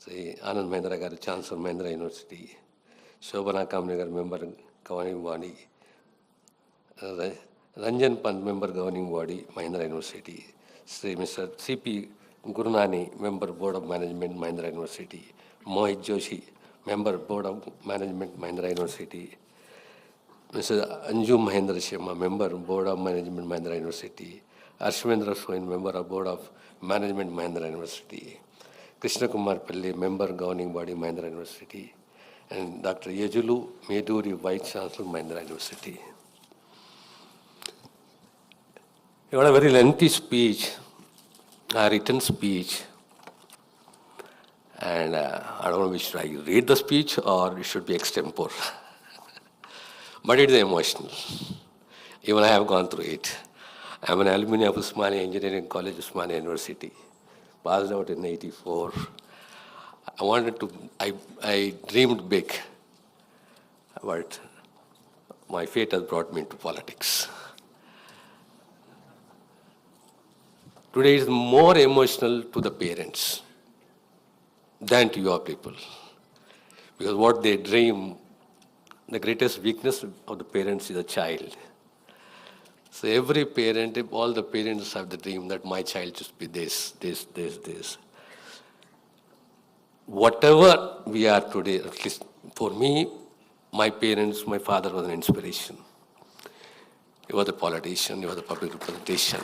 Anand Mahindra garu, Chancellor Mahindra University, Shobhana Kamble garu, member governing body, Ranjan Pant, member governing body, Mahindra University, Mr. C.P. Gurunani, member Board of Management, Mahindra University, Mohit Joshi, member Board of Management, Mahindra University, Mr. Anju Mahendra Sharma, member Board of Management, Mahindra University, Arshwendra Soin, member of Board of Management, Mahindra University, Krishna Kumar Pelli, member governing body, Mahindra University, and Dr. Yejulu Meduri, Vice Chancellor, Mahindra University. You had a very lengthy speech, a written speech, and I don't know, should I read the speech or it should be extempore? But it is emotional. Even I have gone through it. I am an alumni of Osmania Engineering College, Osmania University. Passed out in '84. I dreamed big, but my fate has brought me into politics. Today is more emotional to the parents than to your people. Because what they dream, the greatest weakness of the parents is a child. So every parent, all the parents have the dream that my child should be this. Whatever we are today, at least for me, my parents, my father was an inspiration. He was a politician, he was a public representation.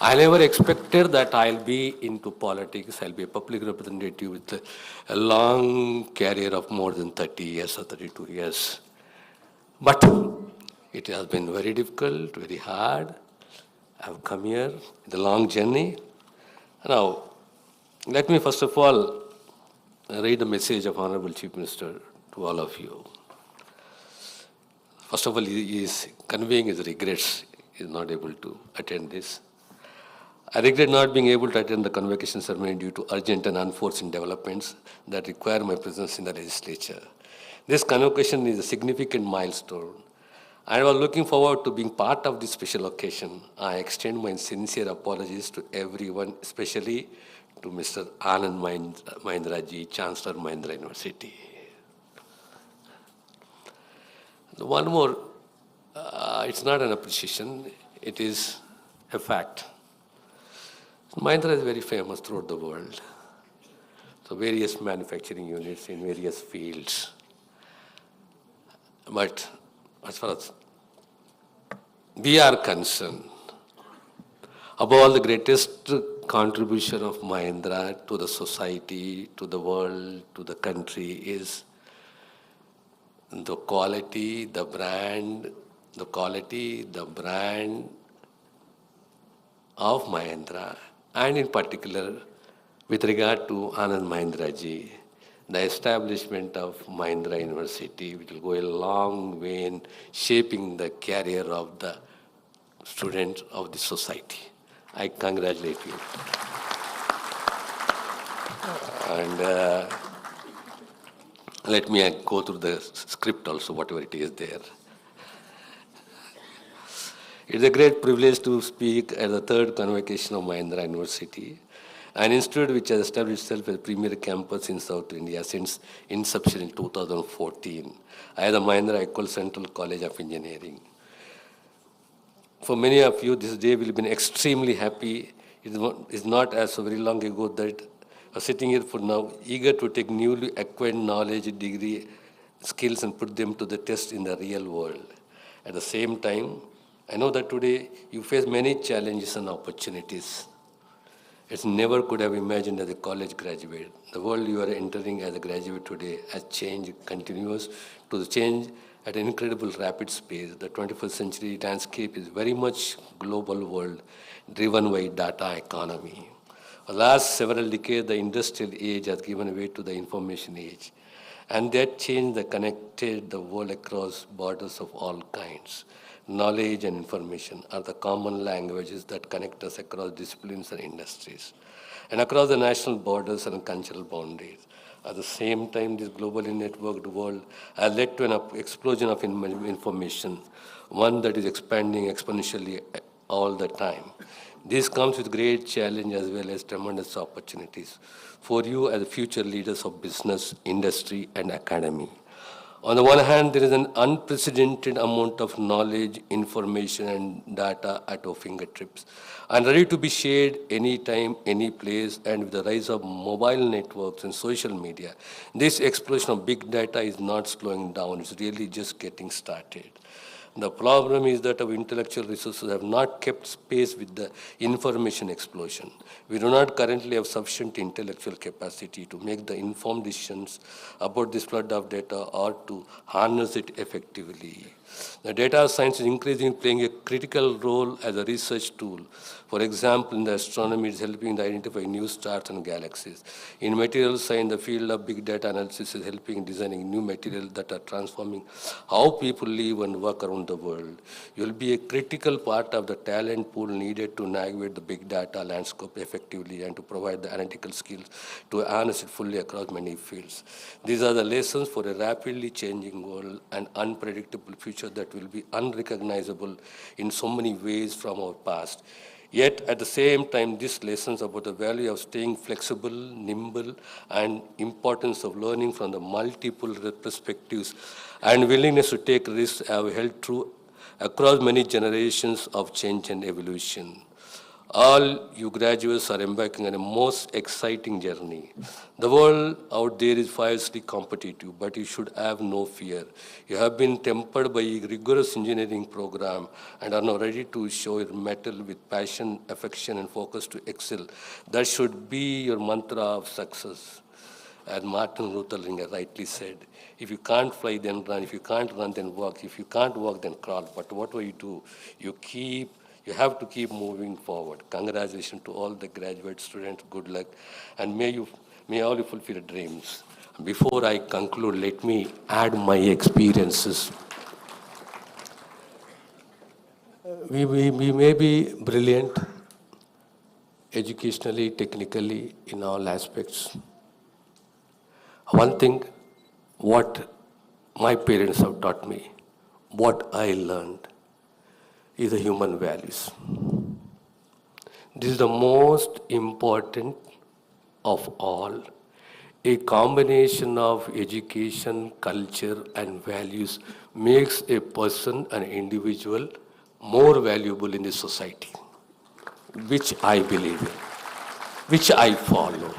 I never expected that I'll be into politics, I'll be a public representative with a long career of more than 30 years or 32 years. But it has been very difficult, very hard. I've come here, it's a long journey. Now, let me first of all read the message of Honorable Chief Minister to all of you. First of all, he is conveying his regrets. He is not able to attend this. I regret not being able to attend the convocation ceremony due to urgent and unforeseen developments that require my presence in the legislature. This convocation is a significant milestone. I was looking forward to being part of this special occasion. I extend my sincere apologies to everyone, especially to Mr. Anand Mahindra ji, Chancellor Mahindra University. One more, it's not an appreciation, it is a fact. Mahindra is very famous throughout the world. So various manufacturing units in various fields. But as far as we are concerned, above all, the greatest contribution of Mahindra to the society, to the world, to the country is the quality, the brand of Mahindra, and in particular, with regard to Anand Mahindra ji, the establishment of Mahindra University, which will go a long way in shaping the career of the students of the society. I congratulate you. And let me go through the script also, whatever it is there. It's a great privilege to speak at the third convocation of Mahindra University, an institute which has established itself as a premier campus in South India since inception in 2014 as the Mahindra Equal Central College of Engineering. For many of you, this day will have been extremely happy. It's not as so very long ago that I was sitting here for now, eager to take newly acquired knowledge, degree, skills and put them to the test in the real world. At the same time, I know that today you face many challenges and opportunities. It's never could have imagined as a college graduate. The world you are entering as a graduate today has changed, continuous to the change at an incredible rapid pace. The 21st century landscape is very much global world driven by data economy. For the last several decades, the industrial age has given way to the information age. And that change that connected the world across borders of all kinds. Knowledge and information are the common languages that connect us across disciplines and industries, and across the national borders and cultural boundaries. At the same time, this globally networked world has led to an explosion of information, one that is expanding exponentially all the time. This comes with great challenge as well as tremendous opportunities for you as future leaders of business, industry, and academy. On the one hand, there is an unprecedented amount of knowledge, information, and data at our fingertips, and ready to be shared anytime, any place, and with the rise of mobile networks and social media, this explosion of big data is not slowing down, it's really just getting started. The problem is that our intellectual resources have not kept pace with the information explosion. We do not currently have sufficient intellectual capacity to make the informed decisions about this flood of data or to harness it effectively. The data science is increasingly playing a critical role as a research tool. For example, in the astronomy, it is helping to identify new stars and galaxies. In material science, the field of big data analysis is helping in designing new materials that are transforming how people live and work around the world. You will be a critical part of the talent pool needed to navigate the big data landscape effectively and to provide the analytical skills to harness it fully across many fields. These are the lessons for a rapidly changing world and unpredictable future that will be unrecognizable in so many ways from our past. Yet, at the same time, these lessons about the value of staying flexible, nimble, and importance of learning from the multiple perspectives and willingness to take risks have held true across many generations of change and evolution. All you graduates are embarking on a most exciting journey. The world out there is fiercely competitive, but you should have no fear. You have been tempered by a rigorous engineering program and are now ready to show your mettle with passion, affection, and focus to excel. That should be your mantra of success. As Martin Luther King rightly said, if you can't fly, then run. If you can't run, then walk. If you can't walk, then crawl. But whatever you do, you have to keep moving forward. Congratulations to all the graduate students. Good luck. And may all you fulfill your dreams. Before I conclude, let me add my experiences. We may be brilliant educationally, technically, in all aspects. One thing, what my parents have taught me, what I learned is the human values. This is the most important of all. A combination of education, culture, and values makes a person, an individual, more valuable in the society, which I believe in, which I follow.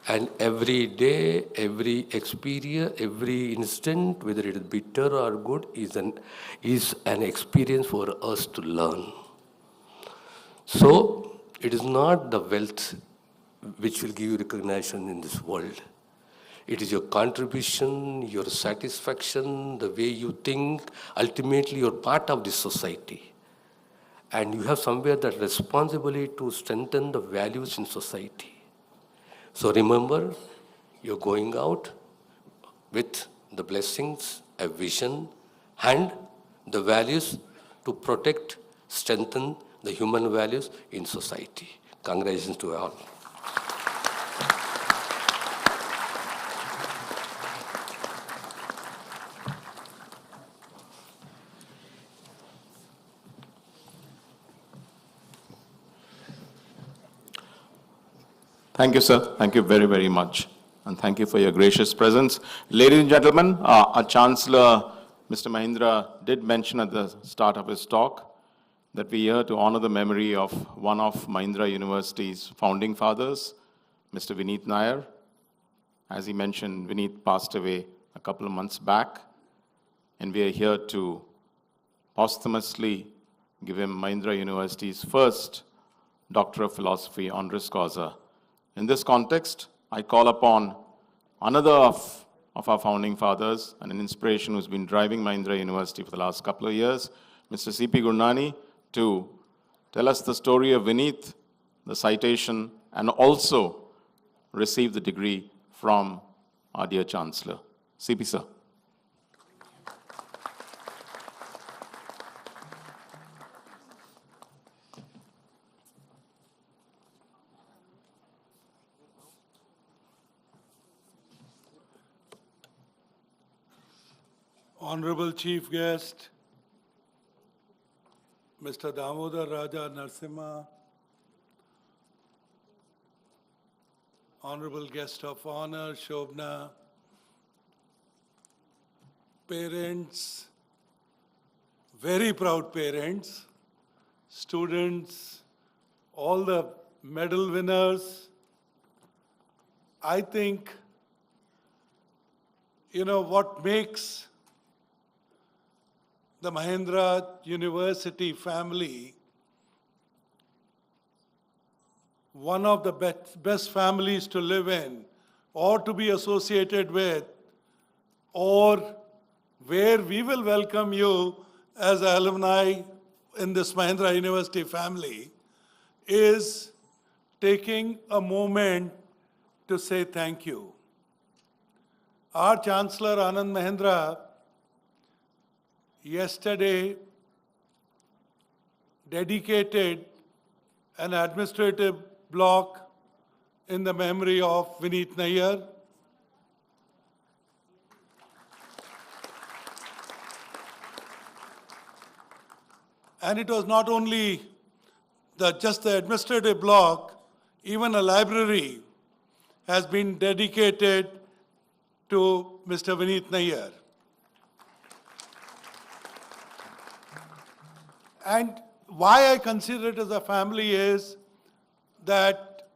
And every day, every experience, every instant, whether it is bitter or good, is an experience for us to learn. So, it is not the wealth which will give you recognition in this world. It is your contribution, your satisfaction, the way you think. Ultimately, you're part of this society. And you have somewhere that responsibility to strengthen the values in society. So remember, you're going out with the blessings, a vision, and the values to protect, strengthen the human values in society. Congratulations to all. Thank you, sir. Thank you very, very much. And thank you for your gracious presence. Ladies and gentlemen, our Chancellor, Mr. Mahindra, did mention at the start of his talk that we are here to honor the memory of one of Mahindra University's founding fathers, Mr. Vinit Nair. As he mentioned, Vinit passed away a couple of months back, and we are here to posthumously give him Mahindra University's first Doctor of Philosophy honoris causa. In this context, I call upon another of our founding fathers and an inspiration who's been driving Mahindra University for the last couple of years, Mr. C.P. Gurnani, to tell us the story of Vinit, the citation, and also receive the degree from our dear Chancellor. C.P. sir. Honorable Chief Guest, Mr. Damodar Raja Narasimha, Honorable Guest of Honor, Shobna, parents, very proud parents, students, all the medal winners. I think, what makes the Mahindra University family one of the best families to live in, or to be associated with, or where we will welcome you as alumni in this Mahindra University family, is taking a moment to say thank you. Our Chancellor Anand Mahindra yesterday dedicated an administrative block in the memory of Vinit Nair. And it was not only just the administrative block, even a library has been dedicated to Mr. Vinit Nair. And why I consider it as a family is that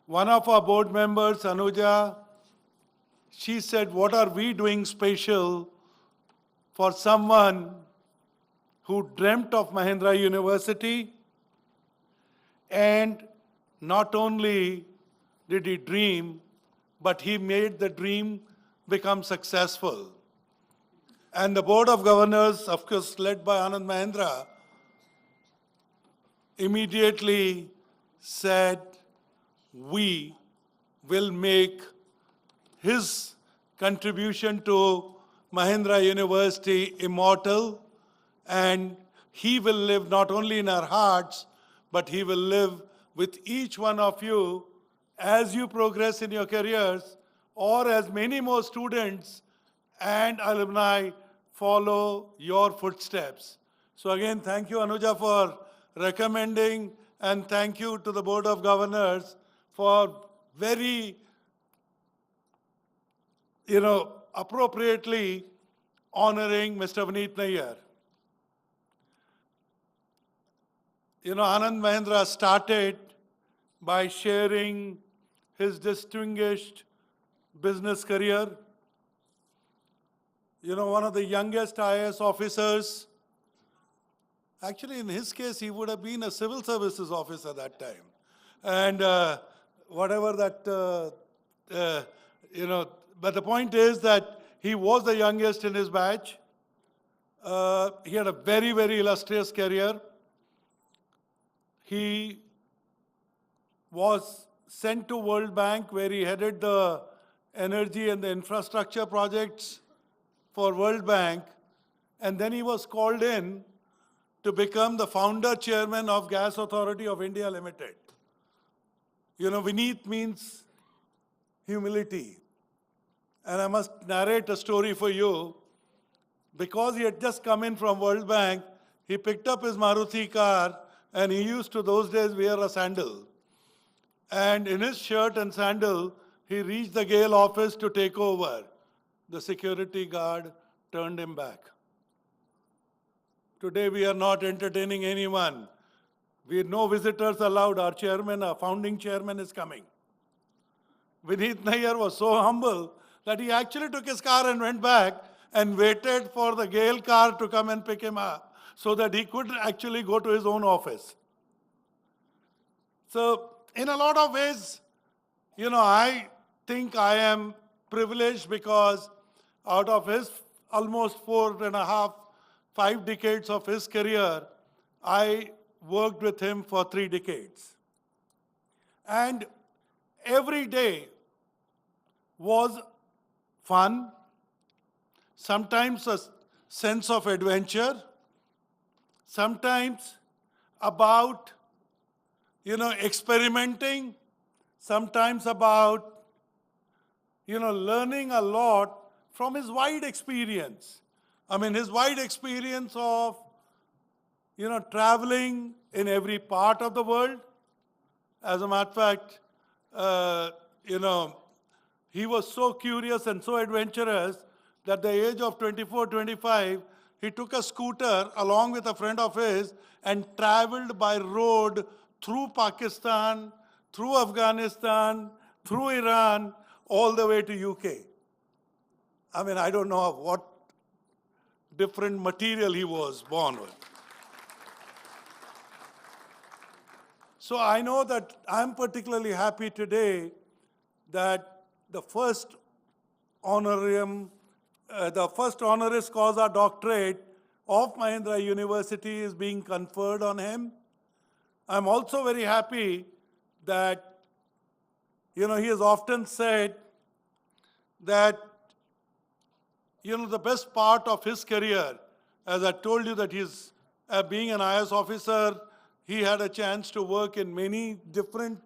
one of our board members, Anuja, she said, what are we doing special for someone who dreamt of Mahindra University? And not only did he dream, but he made the dream become successful. And the Board of Governors, of course, led by Anand Mahindra, immediately said, we will make his contribution to Mahindra University immortal, and he will live not only in our hearts, but he will live with each one of you as you progress in your careers, or as many more students and alumni follow your footsteps. So again, thank you, Anuja, for recommending, and thank you to the Board of Governors for very, appropriately honoring Mr. Vinit Nair. Anand Mahindra started by sharing his distinguished business career. One of the youngest IAS officers. Actually, in his case, he would have been a civil services officer that time. And whatever that, but the point is that he was the youngest in his batch. He had a very, very illustrious career. He was sent to World Bank, where he headed the energy and the infrastructure projects for World Bank. And then he was called in to become the founder chairman of Gas Authority of India Limited. Vinit means humility. And I must narrate a story for you. Because he had just come in from World Bank, he picked up his Maruti car, and he used to those days wear a sandal. And in his shirt and sandal, he reached the Gale office to take over. The security guard turned him back. Today we are not entertaining anyone. We have no visitors allowed. Our chairman, our founding chairman is coming. Vinit Nair was so humble that he actually took his car and went back and waited for the Gale car to come and pick him up so that he could actually go to his own office. So in a lot of ways, I think I am privileged because out of his almost 4.5, 5 decades of his career, I worked with him for 3 decades. And every day was fun, sometimes a sense of adventure, sometimes about, experimenting, sometimes about, learning a lot from his wide experience. I mean, his wide experience of, traveling in every part of the world. As a matter of fact, he was so curious and so adventurous that at the age of 24, 25, he took a scooter along with a friend of his and traveled by road through Pakistan, through Afghanistan, through Iran, all the way to UK. I mean, I don't know what different material he was born with. So I know that I'm particularly happy today that the first honorarium, the first honoris causa doctorate of Mahindra University is being conferred on him. I'm also very happy that, he has often said that, the best part of his career, as I told you that he's being an IAS officer, he had a chance to work in many different,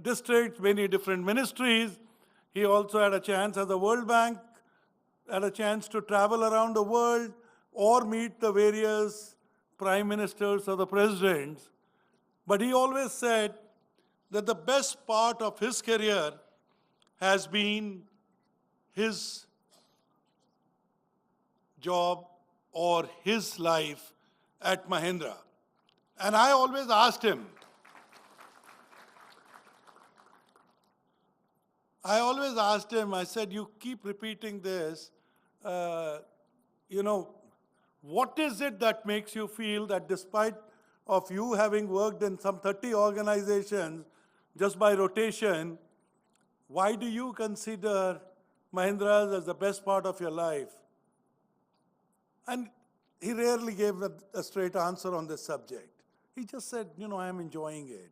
districts, many different ministries. He also had a chance as a World Bank, had a chance to travel around the world or meet the various prime ministers or the presidents. But he always said that the best part of his career has been his job or his life at Mahindra. And I always asked him, I said, you keep repeating this, what is it that makes you feel that despite of you having worked in some 30 organizations just by rotation, why do you consider Mahindra as the best part of your life? And he rarely gave a straight answer on this subject. He just said, I am enjoying it.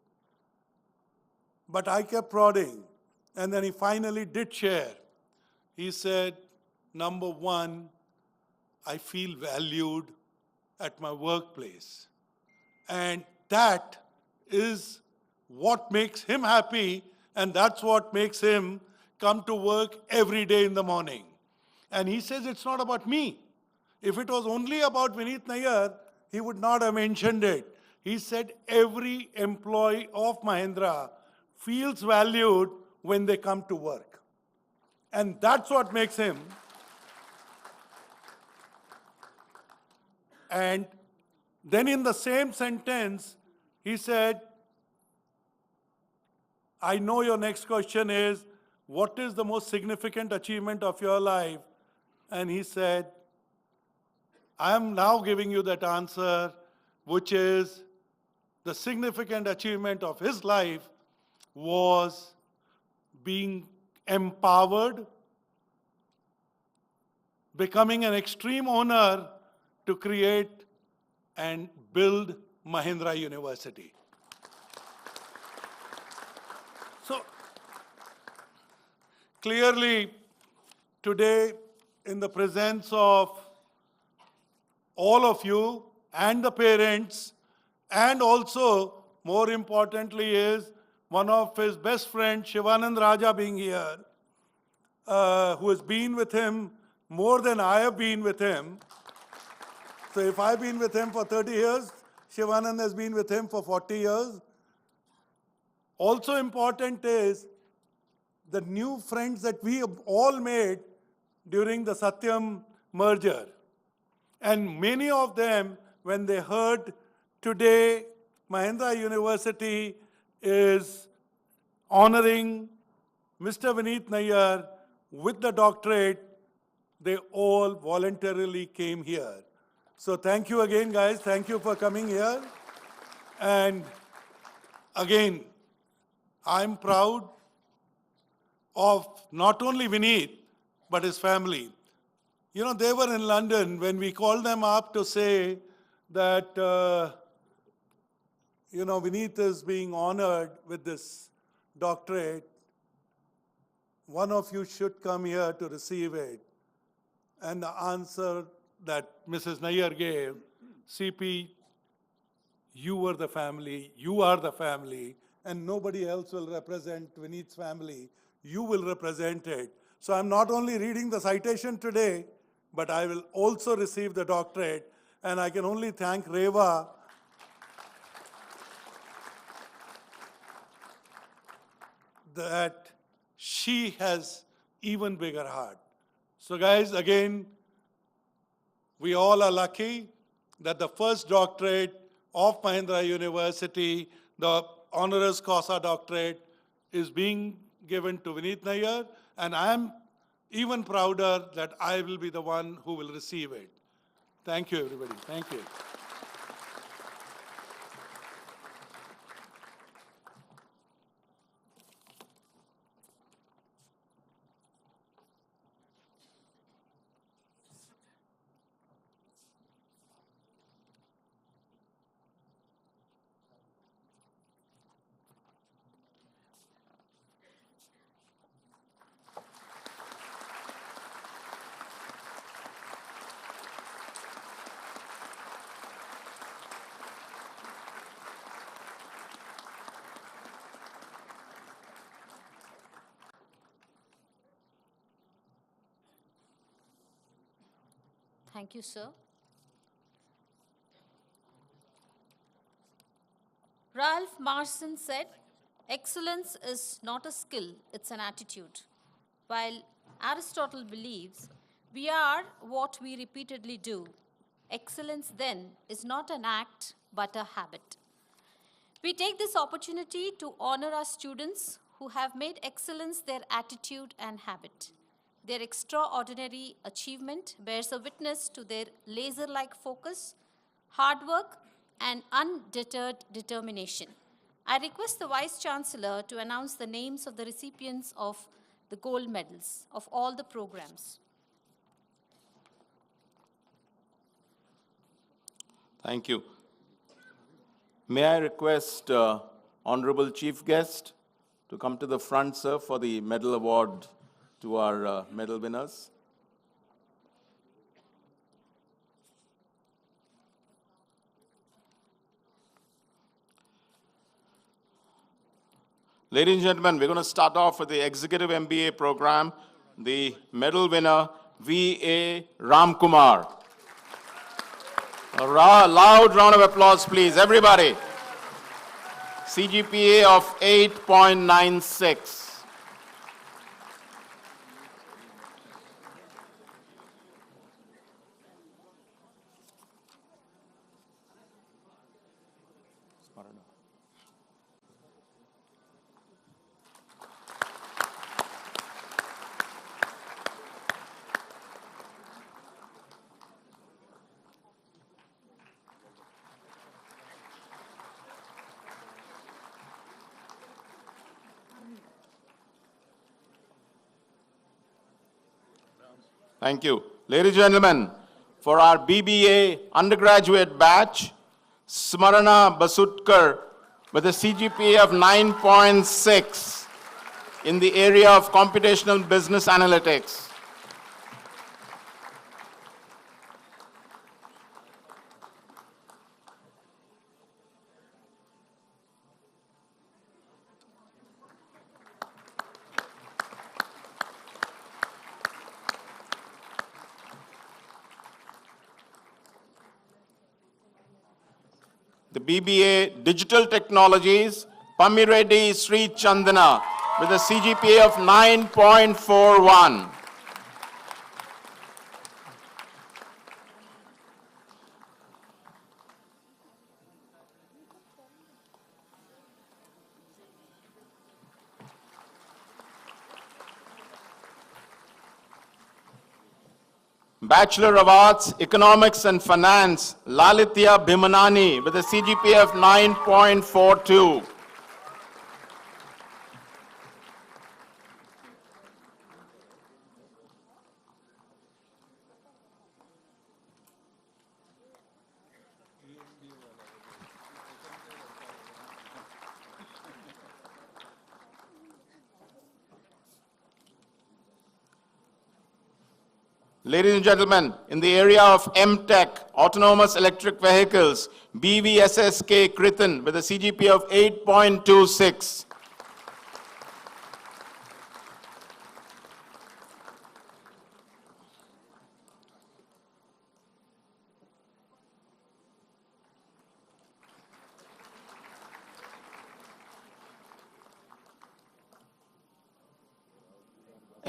But I kept prodding. And then he finally did share. He said, number one, I feel valued at my workplace. And that is what makes him happy, and that's what makes him come to work every day in the morning. And he says it's not about me. If it was only about Vinit Nair, he would not have mentioned it. He said every employee of Mahindra feels valued when they come to work. And that's what makes him. And then in the same sentence, he said, I know your next question is, what is the most significant achievement of your life? And he said, I am now giving you that answer, which is the significant achievement of his life was being empowered, becoming an extreme owner to create and build Mahindra University. So, clearly, today, in the presence of all of you and the parents, and also, more importantly, is one of his best friends, Shivanand Raja, being here, who has been with him more than I have been with him. So if I've been with him for 30 years, Shivanand has been with him for 40 years. Also important is the new friends that we have all made during the Satyam merger. And many of them, when they heard today Mahindra University is honoring Mr. Vinit Nair with the doctorate, they all voluntarily came here. So thank you again, guys. Thank you for coming here. And again, I'm proud of not only Vinit, but his family. You know, they were in London when we called them up to say that, Vinit is being honored with this doctorate. One of you should come here to receive it. And the answer that Mrs. Nair gave, CP, you were the family, you are the family, and nobody else will represent Vinit's family. You will represent it. So I'm not only reading the citation today, but I will also receive the doctorate. And I can only thank Reva that she has even bigger heart. So guys, again, we all are lucky that the first doctorate of Mahindra University, the honoris causa doctorate, is being given to Vinit Nair, and I am even prouder that I will be the one who will receive it. Thank you, everybody. Thank you. Thank you, sir. Ralph Marston said, excellence is not a skill, it's an attitude. While Aristotle believes we are what we repeatedly do, excellence then is not an act but a habit. We take this opportunity to honor our students who have made excellence their attitude and habit. Their extraordinary achievement bears a witness to their laser-like focus, hard work, and undeterred determination. I request the Vice Chancellor to announce the names of the recipients of the gold medals of all the programs. Thank you. May I request Honorable Chief Guest to come to the front, sir, for the medal award to our medal winners. Ladies and gentlemen, we're going to start off with the Executive MBA program, the medal winner, V.A. Ramkumar. A loud round of applause, please, everybody. CGPA of 8.96. Thank you. Ladies and gentlemen, for our BBA undergraduate batch, Smarana Basutkar with a CGPA of 9.6 in the area of computational business analytics. The BBA Digital Technologies, Pamiredi Sri Chandana with a CGPA of 9.41. Bachelor of Arts, Economics and Finance, Lalitya Bhimanani with a CGPA of 9.42. Ladies and gentlemen, in the area of MTech, Autonomous Electric Vehicles, BVSSK Kritan with a CGPA of 8.26.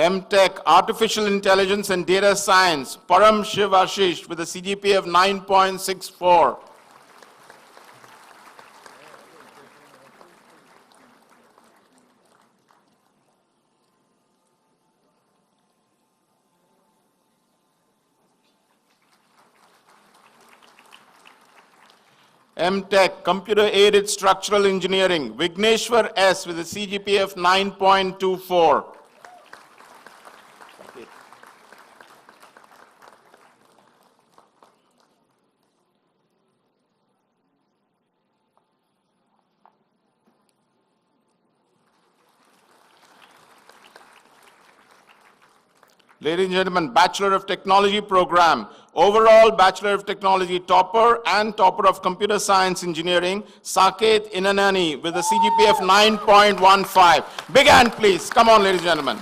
MTech, Artificial Intelligence and Data Science, Param Shiv Ashish with a CGPA of 9.64. MTech, Computer Aided Structural Engineering, Vigneshwar S with a CGPA of 9.24. Ladies and gentlemen, Bachelor of Technology program, overall Bachelor of Technology topper and topper of Computer Science Engineering, Saket Inanani with a CGPA of 9.15. Big hand please, come on ladies and gentlemen.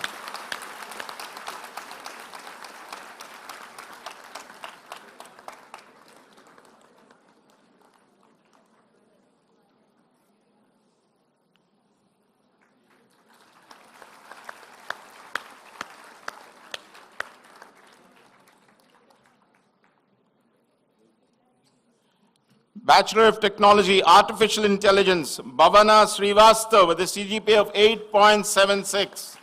Bachelor of Technology, Artificial Intelligence, Bhavana Srivastava with a CGPA of 8.76.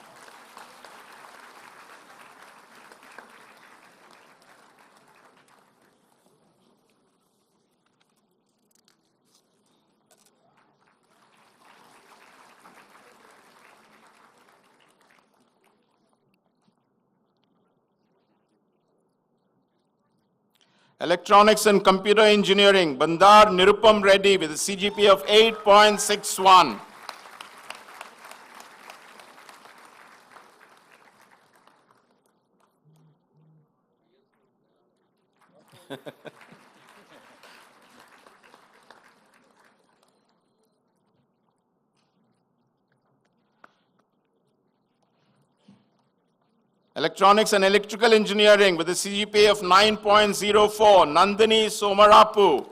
Electronics and Computer Engineering, Bandar Nirupam Reddy with a CGPA of 8.61. Electronics and Electrical Engineering with a CGPA of 9.04, Nandini Somarapu.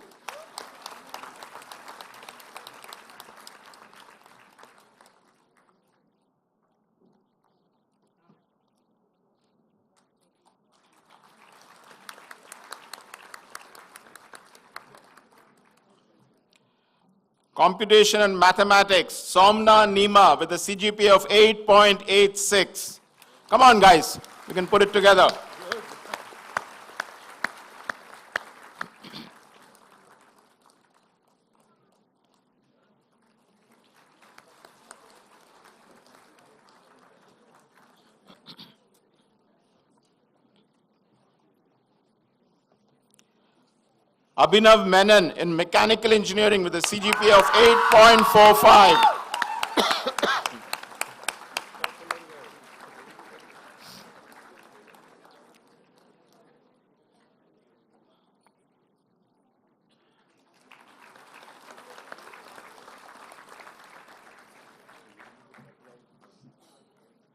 Computation and Mathematics, Somna Nima with a CGPA of 8.86. Come on, guys, we can put it together. Abhinav Menon in Mechanical Engineering with a CGPA of 8.45.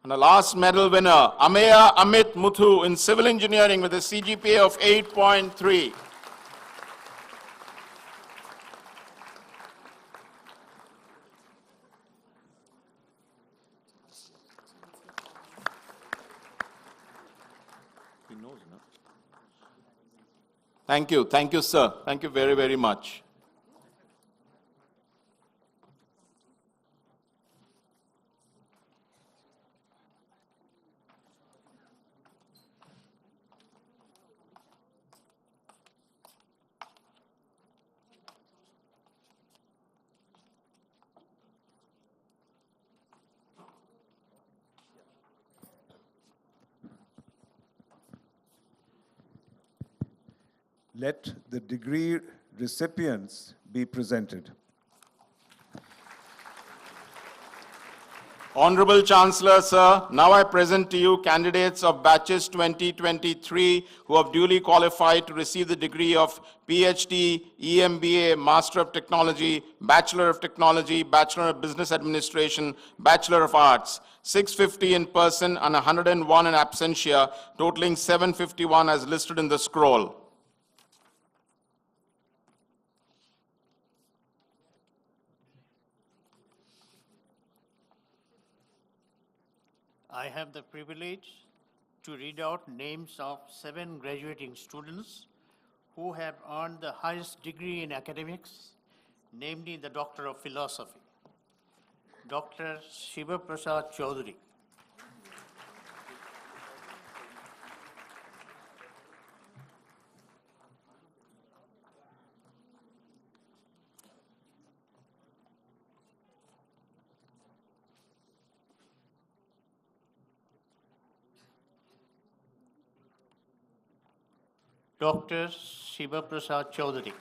And the last medal winner, Ameya Amit Muthu in Civil Engineering with a CGPA of 8.3. Thank you, sir. Thank you very, very much. Let the degree recipients be presented. Honorable Chancellor, sir, now I present to you candidates of batches 2023 who have duly qualified to receive the degree of PhD, EMBA, Master of Technology, Bachelor of Technology, Bachelor of Business Administration, Bachelor of Arts. 650 in person and 101 in absentia, totaling 751 as listed in the scroll. I have the privilege to read out names of 7 graduating students who have earned the highest degree in academics, namely the Doctor of Philosophy, Dr. Shiva Prasad Chaudhary. Dr. Shiva Prasad Chaudhary.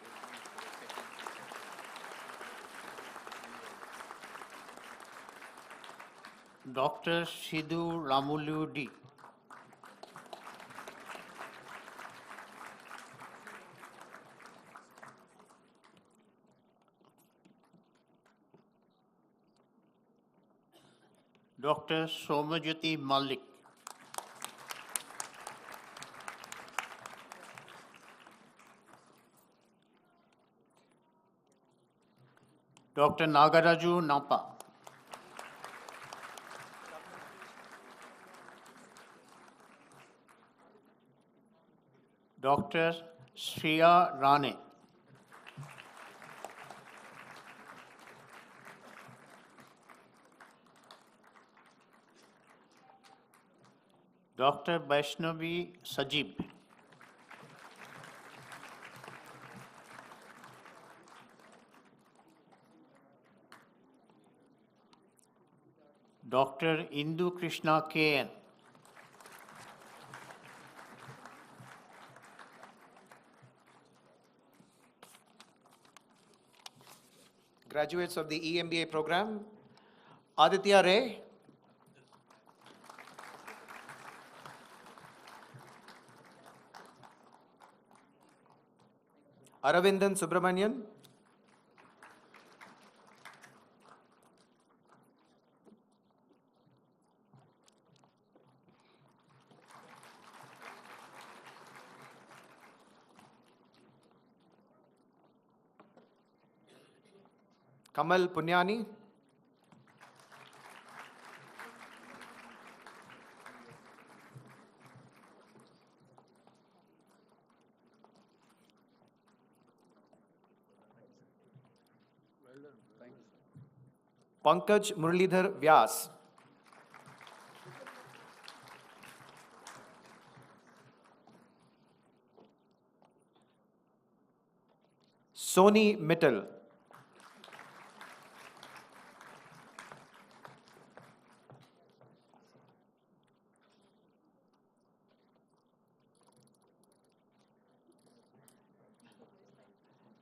Dr. Sidhu Ramulu D. Dr. Somajyoti Malik. Dr. Nagaraju Napa. Dr. Shriya Rane. Dr. Vaishnavi Sajib. Dr. Indu Krishna K.N. Graduates of the EMBA program, Aditya Ray, Aravindan Subramanian, Kamal Punyani. Pankaj Muralidhar Vyas. Soni Mittal.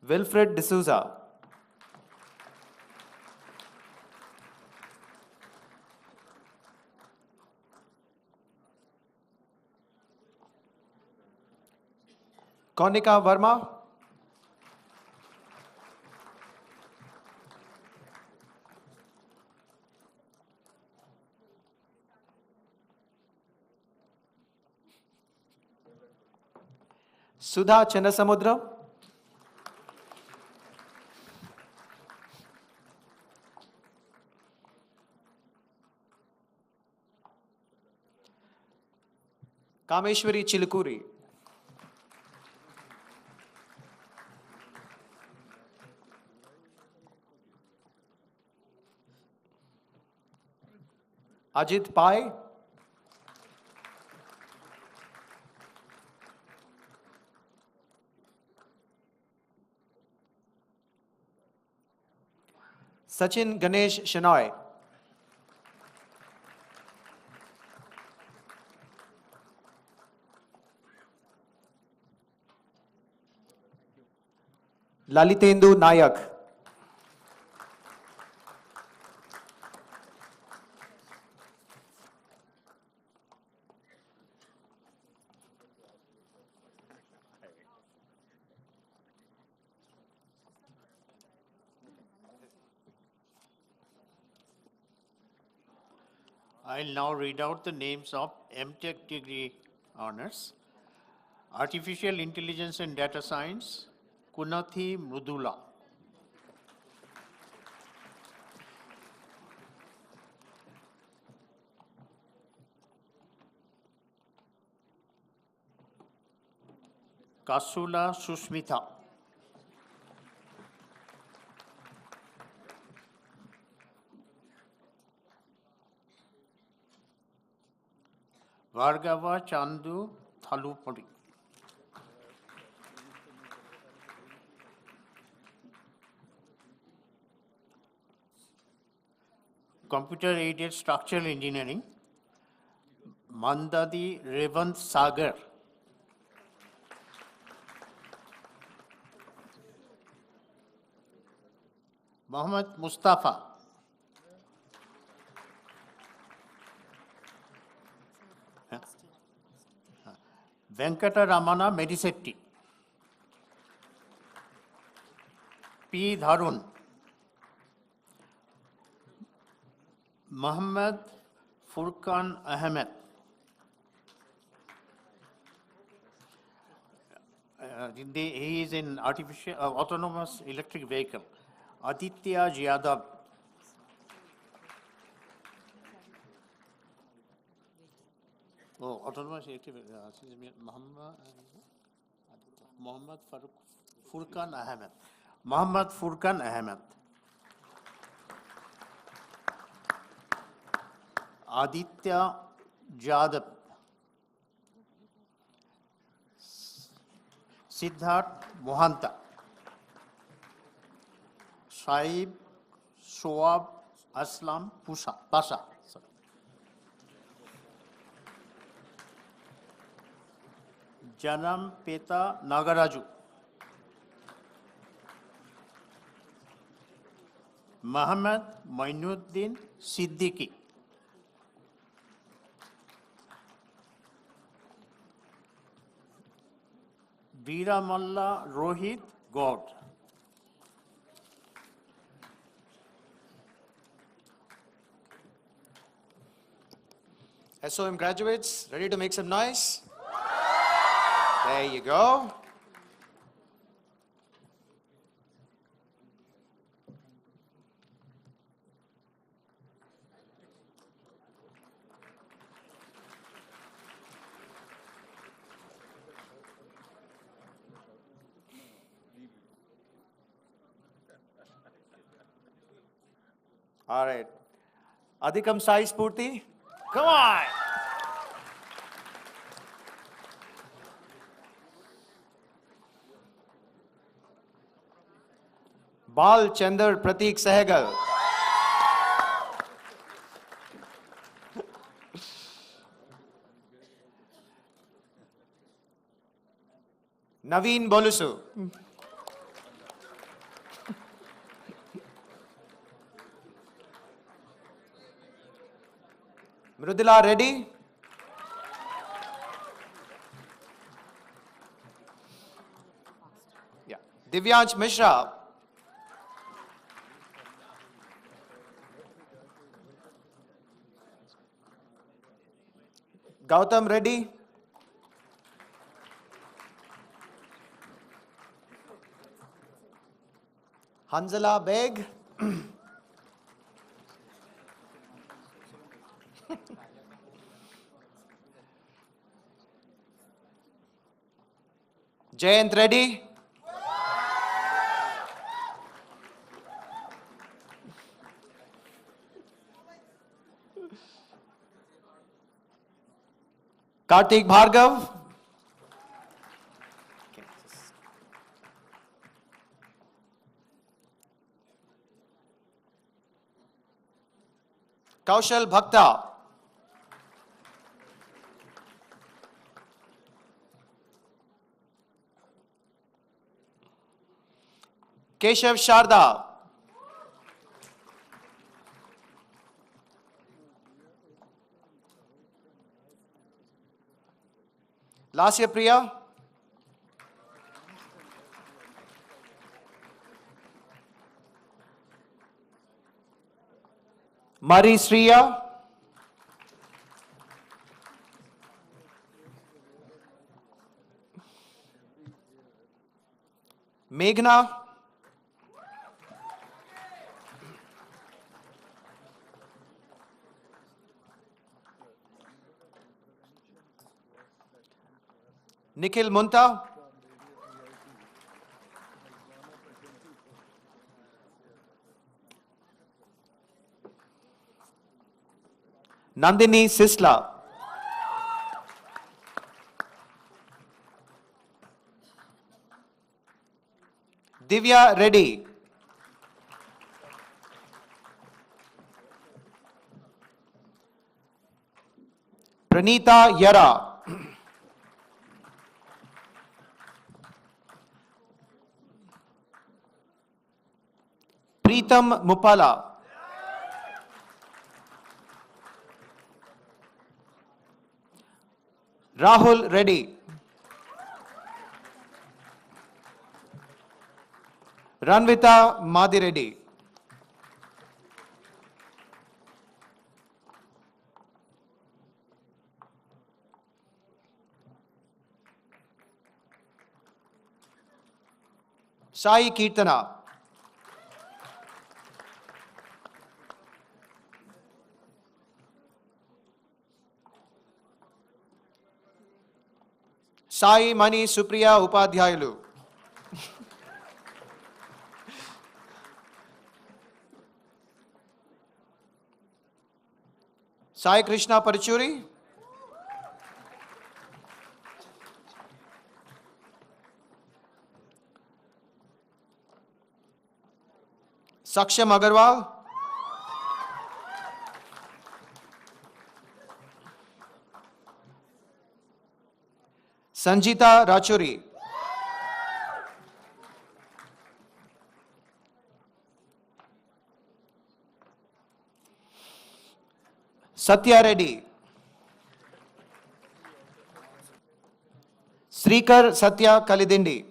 Wilfred D'Souza. Konika Verma. Sudha Channasamudra. Kameshwari Chilukuri. Ajit Pai. Sachin Ganesh Shenoy. Lalitendu Nayak. I'll now read out the names of MTech degree honors. Artificial Intelligence and Data Science, Kunathi Mrudula. Kasula Susmitha. Vargava Chandu Thalupuri. Computer aided structural engineering, Mandadi Revant Sagar. Mohammad Mustafa. Venkata Ramana Medisetti. P. Dharun. Muhammad Furqan Ahmed. He is in autonomous electric vehicle. Aditya Yadav. Oh, autonomous electric Muhammad Furqan Ahmed. Muhammad Furqan Ahmed. Aditya Jadab. Siddharth Mohanta. Saib Shoab Aslam Pasha. Janam Peta Nagaraju. Muhammad Mainuddin Siddiqui. Veeramalla Rohit God. SOM graduates, ready to make some noise? There you go. All right. Adhikam Sai Spurti. Come on! Bal Chandar Pratik Sehgal. Naveen Bolusu. Mrudula Reddy. Yeah. Divyansh Mishra. Gautam Reddy. Hanzala Beg. Jayant Reddy. Kartik Bhargav. Kaushal Bhakta. Keshav Sharda. Lasya Priya. Mari Sriya. Meghna. Nikhil Munta. Nandini Sisla. Divya Reddy. Pranita Yara. Pritam Mupala. Rahul Reddy. Ranvita Madhireddy. Sai Kirtana. Sai Mani Supriya Upadhyayalu. Sai Krishna Parachuri. Saksham Agarwal. Sanjita Rachuri. Satya Reddy. Srikar Satya Kalidindi.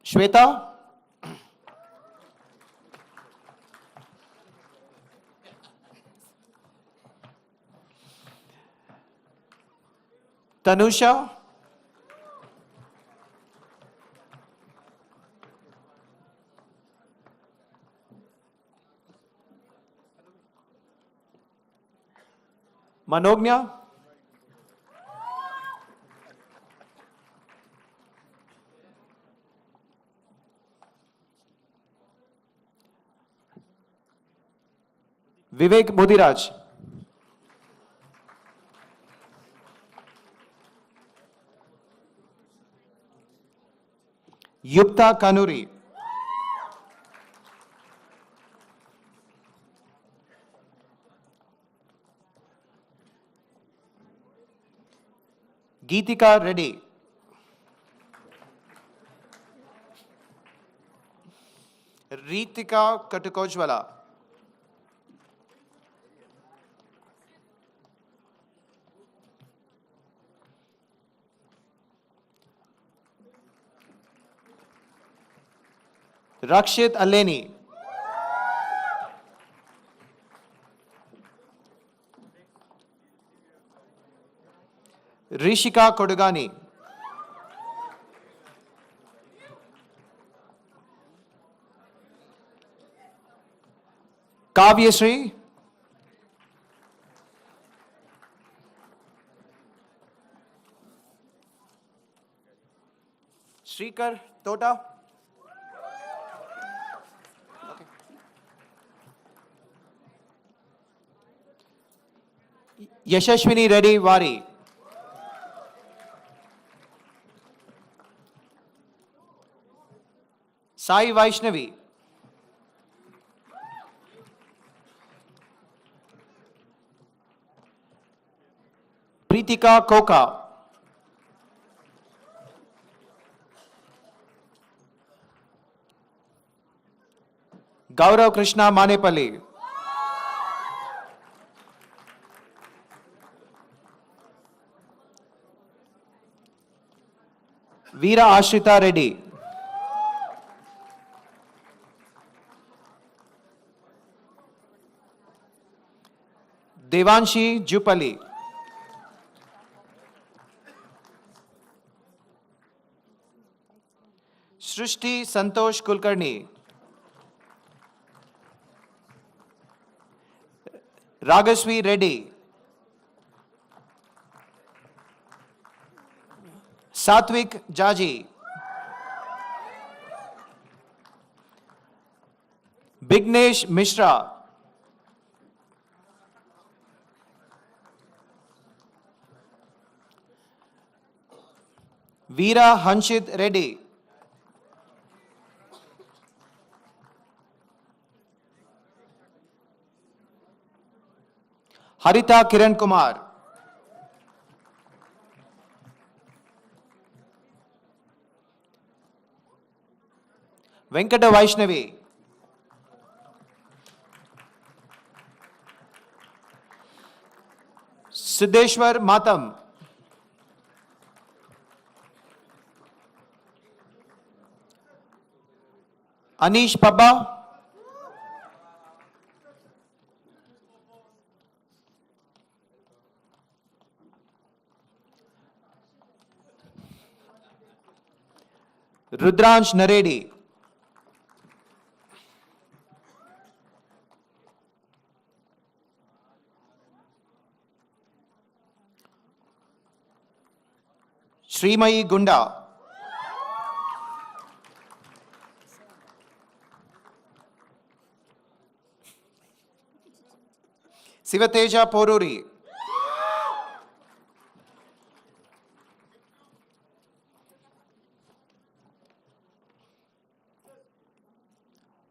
Shweta. Tanusha. Manognya. Vivek Modiraj. Yupta Kanuri. Geetika Reddy. Ritika Katukojwala. Rakshit Aleni. Rishika Kodugani. Kavyasri. Srikar Tota. Yashashwini Reddy Vari. Sai Vaishnavi. Pritika Koka. Gaurav Krishna Manepalli. Veera Ashrita Reddy. Devanshi Jupali. Srishti Santosh Kulkarni. Ragasvi Reddy. Satvik Jaji. Bignesh Mishra. Veera Hanshit Reddy. Harita Kiran Kumar. Venkata Vaishnavi. Siddheshwar Matam. Anish Pabba. Rudransh Naredi. Srimayi Gunda. Sivateja Poruri.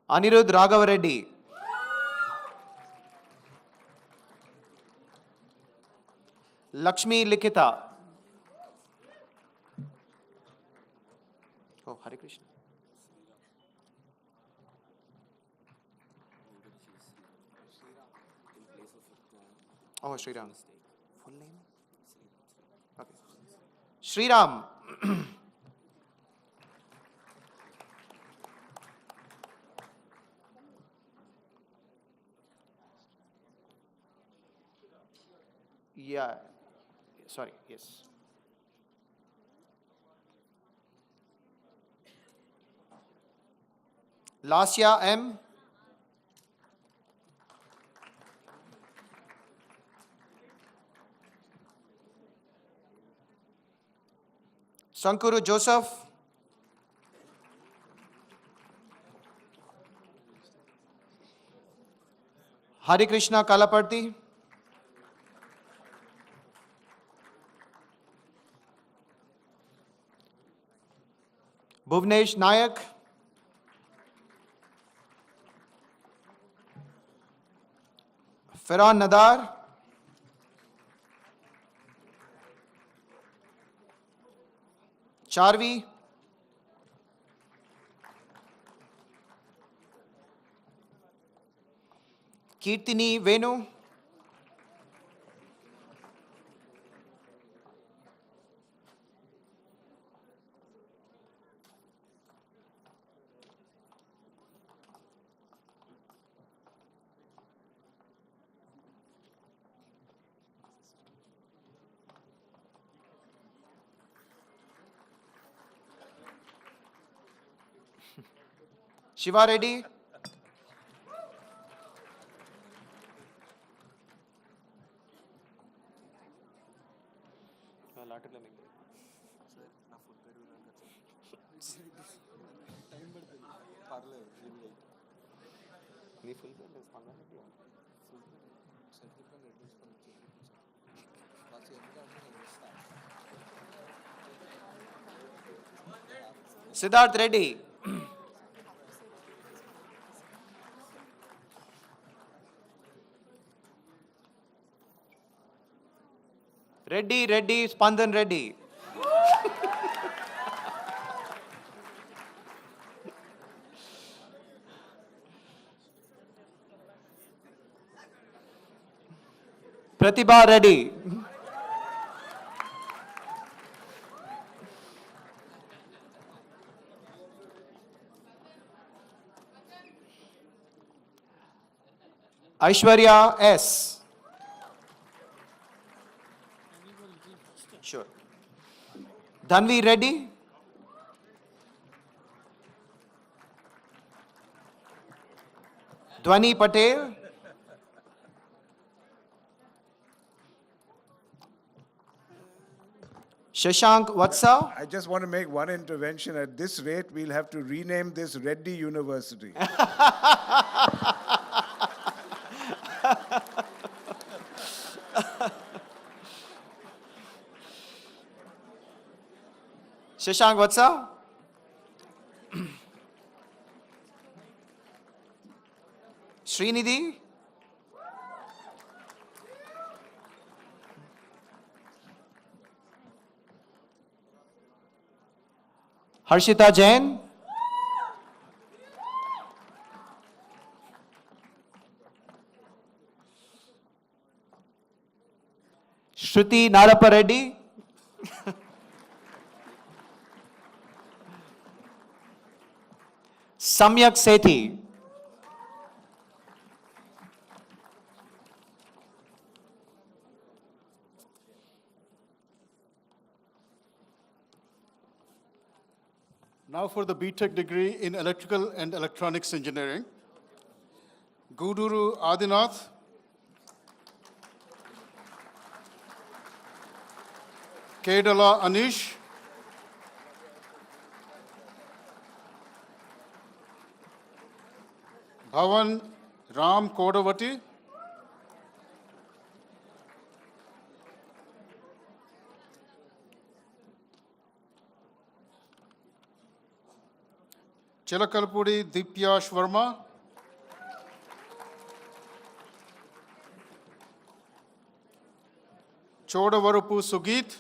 Anirudh Raghav-Reddy. Lakshmi Likita. Oh, Hare Krishna. Oh, Sri Ram. Full name? Okay. Sri Ram. Yeah. Sorry, yes. Lasya M. Sankuru Joseph. Hari Krishna Kalaparti. Bhuvnesh Nayak. Farhan Nadar. Charvi. Kirtini Venu. Shiva Reddy. Siddharth Reddy. Reddy, Spandan Reddy. Pratibha Reddy. Aishwarya S. Sure. Dhanvi Reddy. Dhwani Patel. Shashank Vatsa. I just want to make one intervention. At this rate, we'll have to rename this Reddy University. Shashank Vatsa. Srinidhi. Harshita Jain. Shruti Narappa Reddy. Samyak Sethi. Now for the BTech degree in Electrical and Electronics Engineering. Guduru Adinath. Kedala Anish. Bhavan Ram Kodavati. Chilakalpudi Dipyash Verma. Chodavarupu Sugit.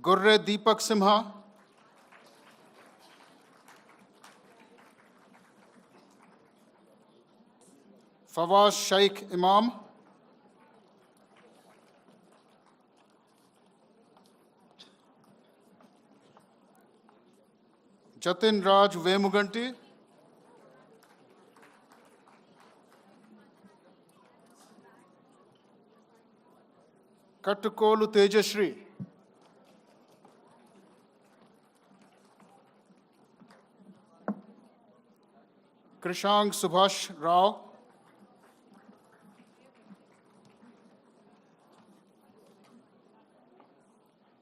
Gurre Deepak Simha. Fawaz Shaikh Imam. Jatin Raj Vemuganti. Kattukolu Tejashri. Krishang Subhash Rao.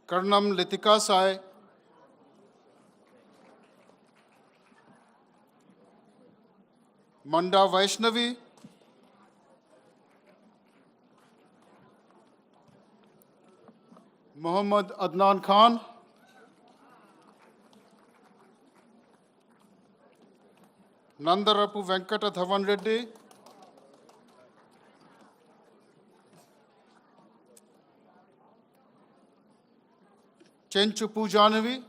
Karnam Litika Sai, Manda Vaishnavi, Muhammad Adnan Khan, Nandarapu Venkata Dhawan Reddy, Chenchu Pujanavi,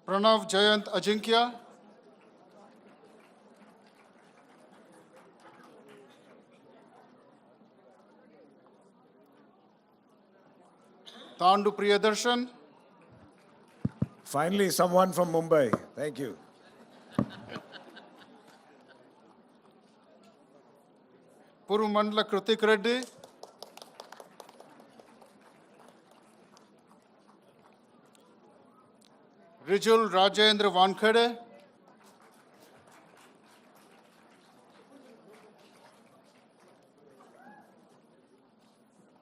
Pranav Jayant Ajinkya, Tandu Priyadarshan, Finally, someone from Mumbai. Thank you. Purumandla Kritik Reddy, Rijul Rajendra Wankhede,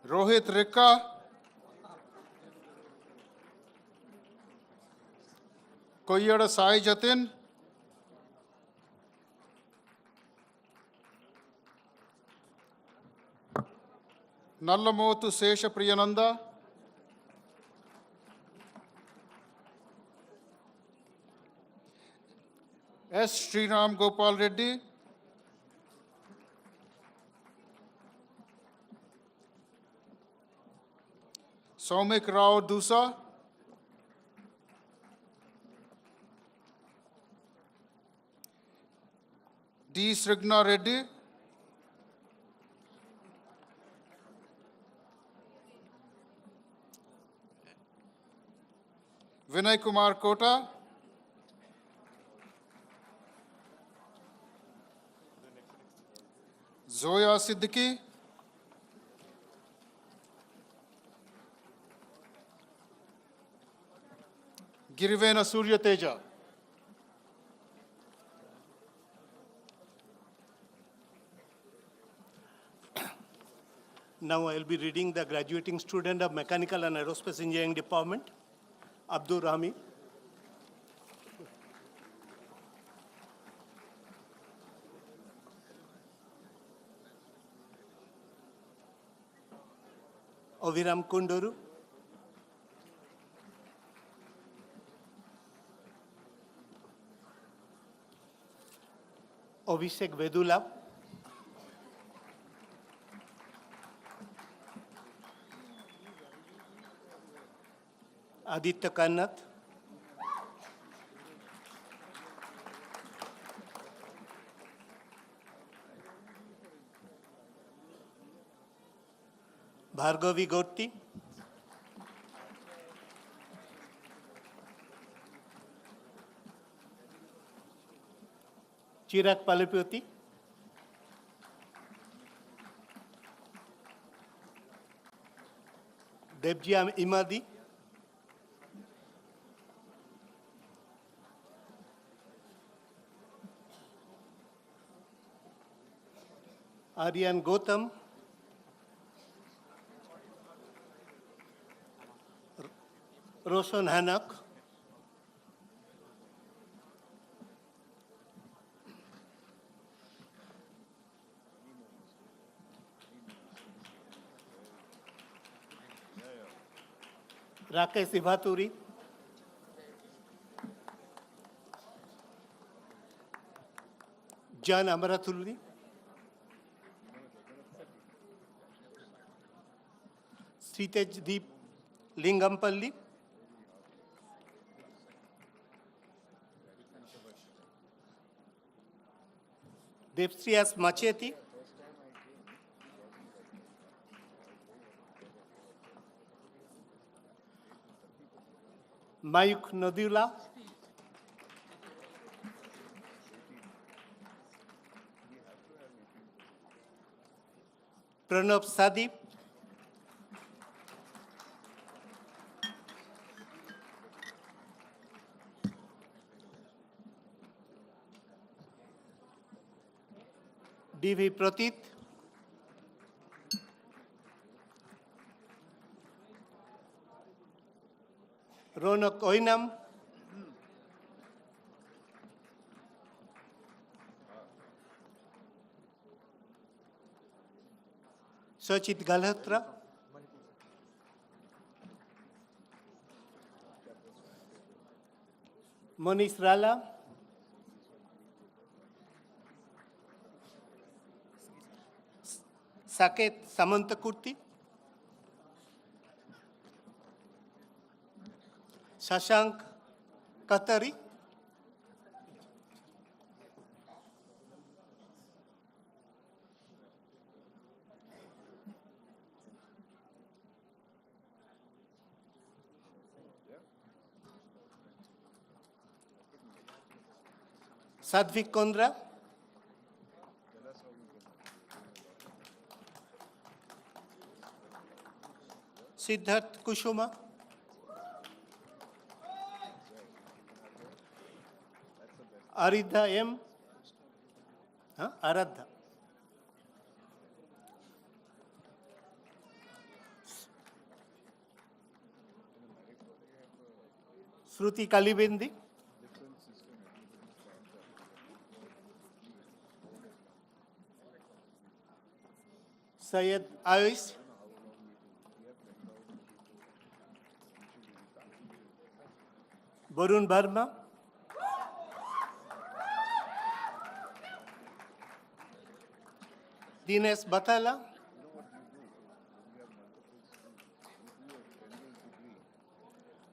Rohit Rikka, Koyada Sai Jatin, Nallamotu Sesha Priyananda, S. Sriram Gopal Reddy, Soumik Rao Dusa, D. Srigna Reddy, Vinay Kumar Kota, Zoya Siddiqui, Girivena Surya Teja. Now I will be reading the graduating student of Mechanical and Aerospace Engineering Department, Abdur Rahmi. Oviram Kunduru. Abhishek Vedula. Aditya Kannath. Bhargavi Gotti. Chirag Palipoti. Debjiam Imadi. Aryan Gautam. Roshan Hanak. Rakesh Sivaturi. Jan Amarathulli. Sritej Deep Lingampalli. Devsriyas Macheti. Mayuk Nadula. Pranab Sadip. D.V. Pratit, Ronak Oinam, Sachit Galhatra, Manish Rala, Saket Samantakurti, Shashank Katari, Sadvik Kondra, Siddharth Kushuma, Aridha M. Aradha. Shruti Kalibindi, Syed Ayush, Varun Verma, Dinesh Batala,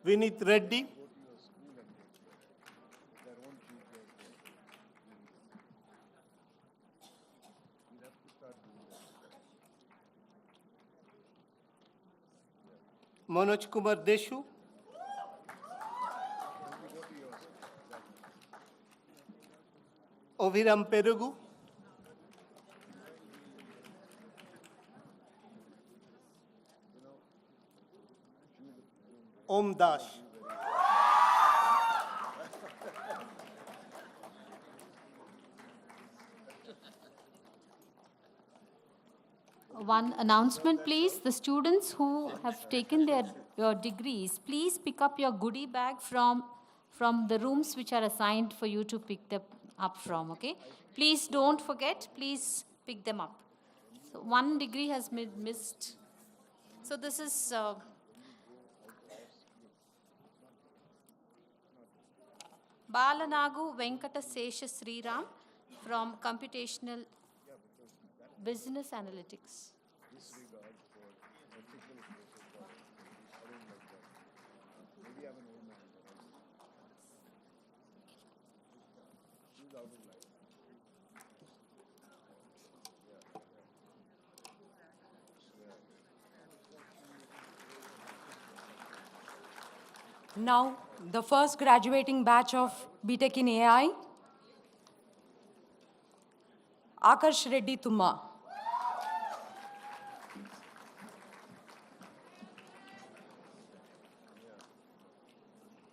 Vinit Reddy, Manoj Kumar Deshu, Oviram Perugu, Om Das. One announcement, please. The students who have taken your degrees, please pick up your goodie bag from the rooms which are assigned for you to pick them up from, okay? Please don't forget, please pick them up. So one degree has been missed. So this is Balanagu Venkata Sesha Sriram from Computational Business Analytics. Now, the first graduating batch of BTech in AI, Akash Reddy Tumma.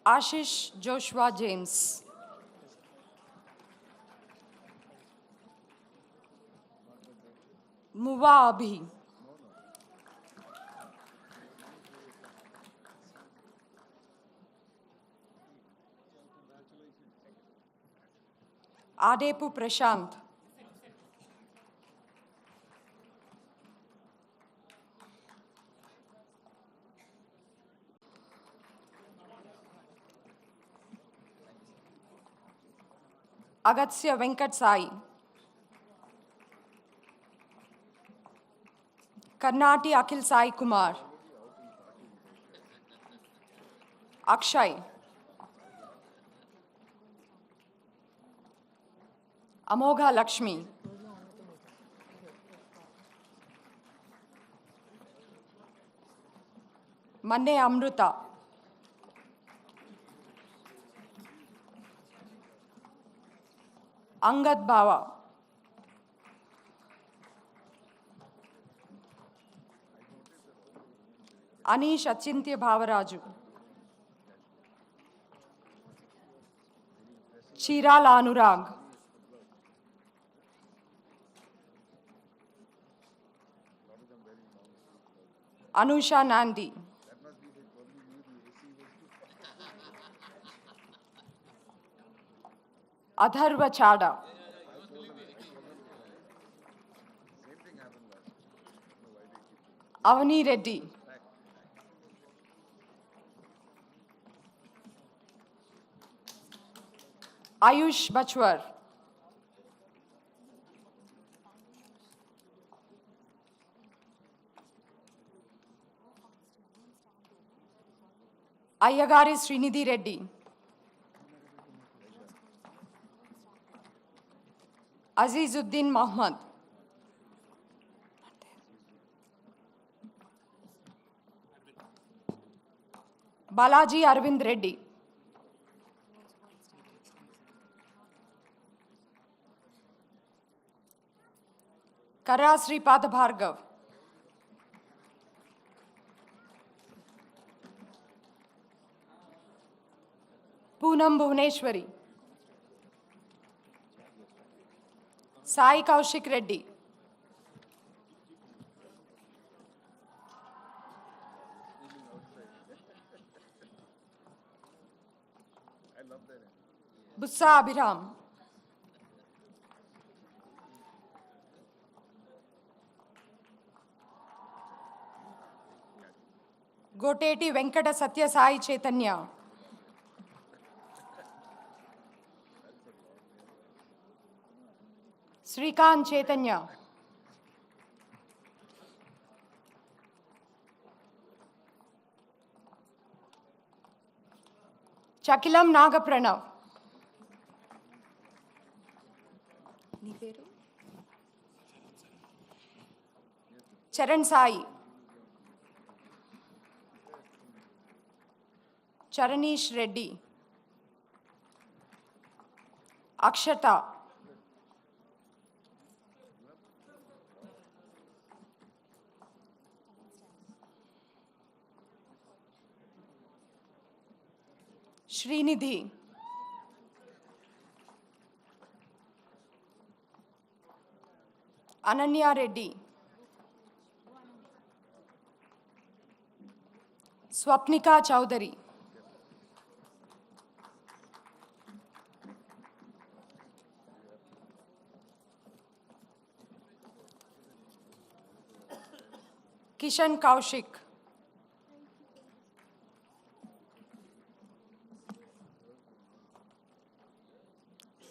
Ashish Joshua James. Muwa Abhi. Adepu Prashant. Agatsya Venkat Sai. Karnati Akhil Sai Kumar. Akshay. Amogha Lakshmi. Manne Amruta. Angad Bhava. Anish Achintya Bhavaraju. Chiral Anurag. Anusha Nandi. Adharva Chada. Avani Reddy. Ayush Bachwar. Ayyagari Srinidhi Reddy. Azizuddin Mohammed. Balaji Arvind Reddy. Kara Sripada Bhargav. Poonam Bhuvaneshwari. Sai Kaushik Reddy. Bussa Abhiram. Goteti Venkata Satya Sai Chaitanya. Srikant Chaitanya. Chakilam Nagapranav. Charan Sai. Charanish Reddy. Akshata. Srinidhi. Ananya Reddy. Swapnika Chowdhury. Kishan Kaushik.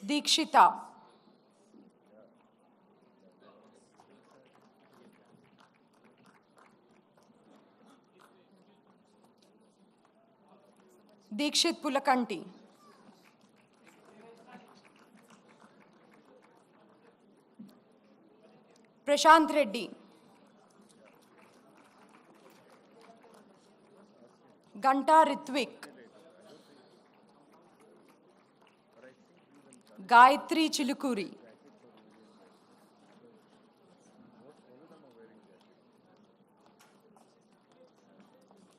Dikshita. Dikshit Pulakanti. Prashant Reddy. Ganta Ritvik. Gayatri Chilukuri.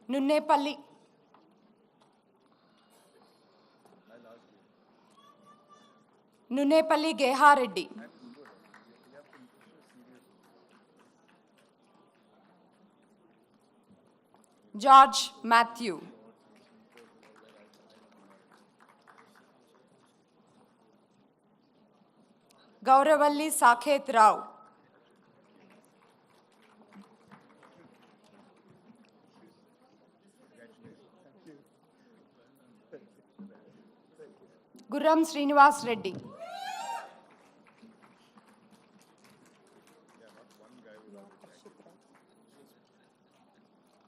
Nunnepalli. Nunnepalli Geha Reddy. George Matthew. Gauravalli Sakhet Rao. Gurram Srinivas Reddy.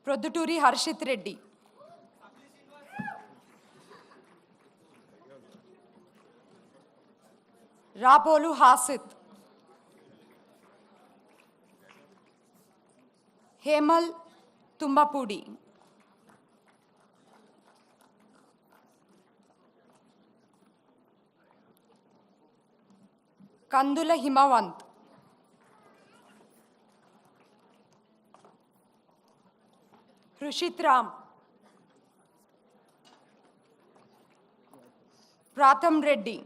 Produturi Harshit Reddy. Rapolu Hasit. Hemal Tumbapudi. Kandula Himawant. Rushit Ram. Pratham Reddy.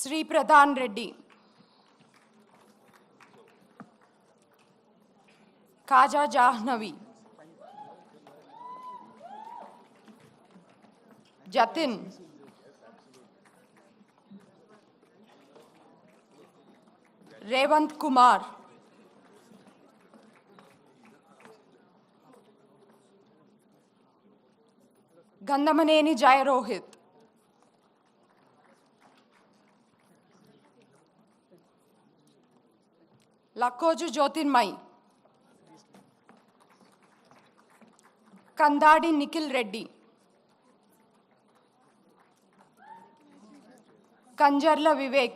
Sri Pradhan Reddy, Khaja Jahnavi, Jatin, Revant Kumar, Gandamaneni Jayarohit, Lakkoju Jyotirmai, Kandadi Nikhil Reddy, Kanjarla Vivek,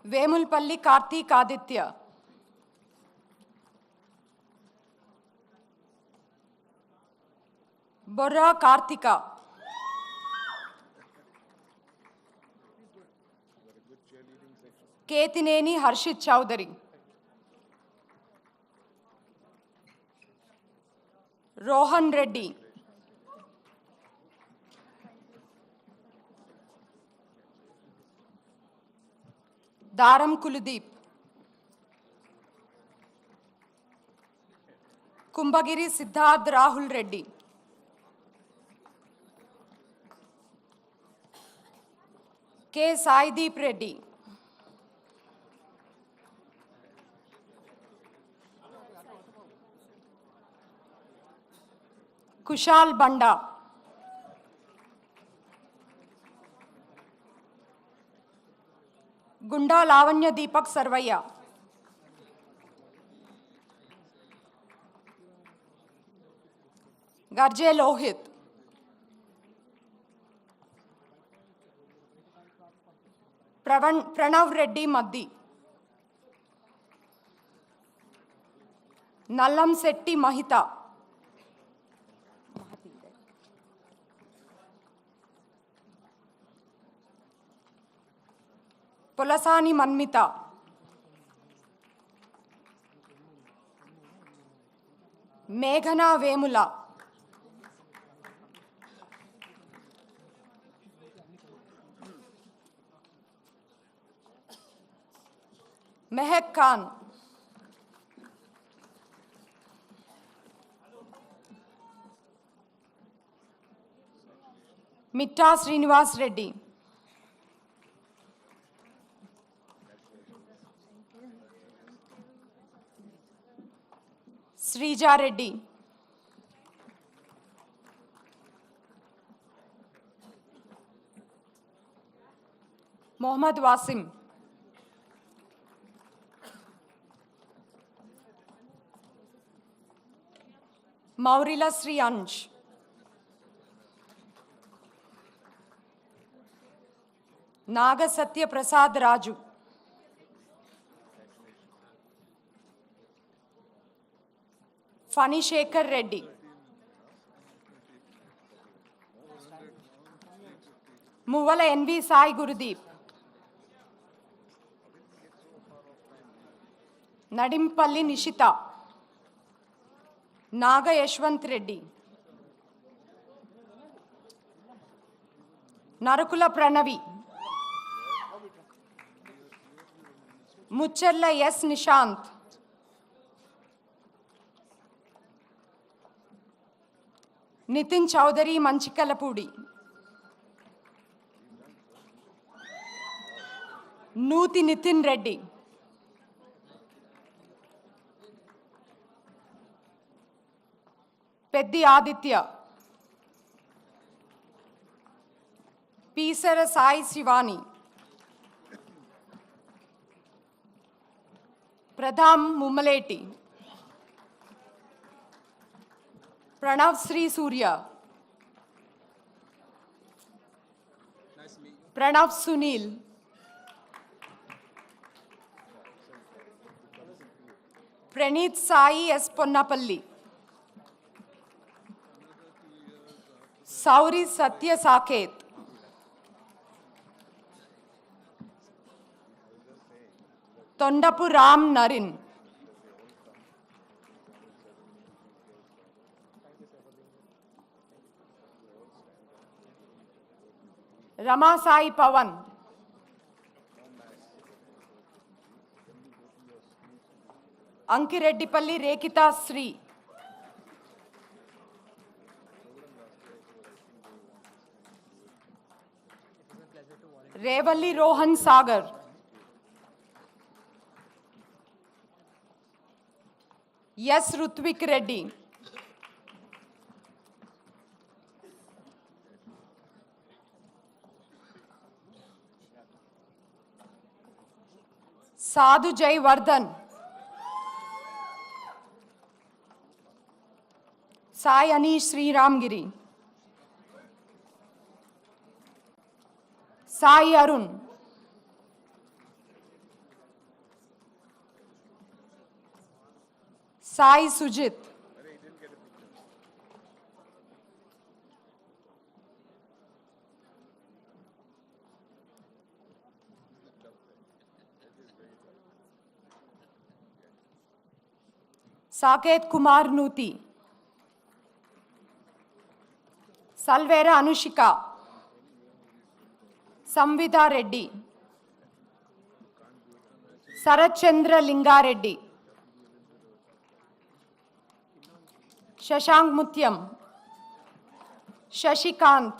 Vemulpalli Karthik Aditya, Borra Karthika, Ketineni Harshit Chowdhury, Rohan Reddy, Daram Kuludeep, Kumbagiri Siddharth Rahul Reddy, K. Saideep Reddy, Kushal Banda, Gunda Lavanya Deepak Sarvaiya, Garje Lohit, Pranav Reddy Maddi, Nallam Setti Mahita, Polasani Manmita, Meghana Vemula, Mehak Khan, Mitta Srinivas Reddy, Srija Reddy, Mohammad Wasim, Maurila Sri Ansh, Naga Satya Prasad Raju, Fani Shekhar Reddy, Muvala N.V. Sai Gurudeep, Nadimpalli Nishita, Naga Yashwant Reddy, Narakula Pranavi, Mucharla S. Nishant, Nitin Chowdhury Manchikalapudi, Nuti Nitin Reddy, Peddi Aditya, Pisara Sai Sivani, Pradham Mummaleti, Pranav Sri Surya, Pranav Sunil, Praneeth Sai S. Ponnapalli, Sauri Satya Saket, Tondapu Ram Narin, Rama Sai Pavan. Ankireddipalli Rekita Sri. Revalli Rohan Sagar. Yes, Rutvik Reddy. Sadhu Jai Vardhan. Sai Anish Sri Ramgiri. Sai Arun. Sai Sujit. Saket Kumar Nuti. Salvera Anushika. Samvida Reddy. Sarachandra Lingareddy. Shashank Mutyam. Shashikant.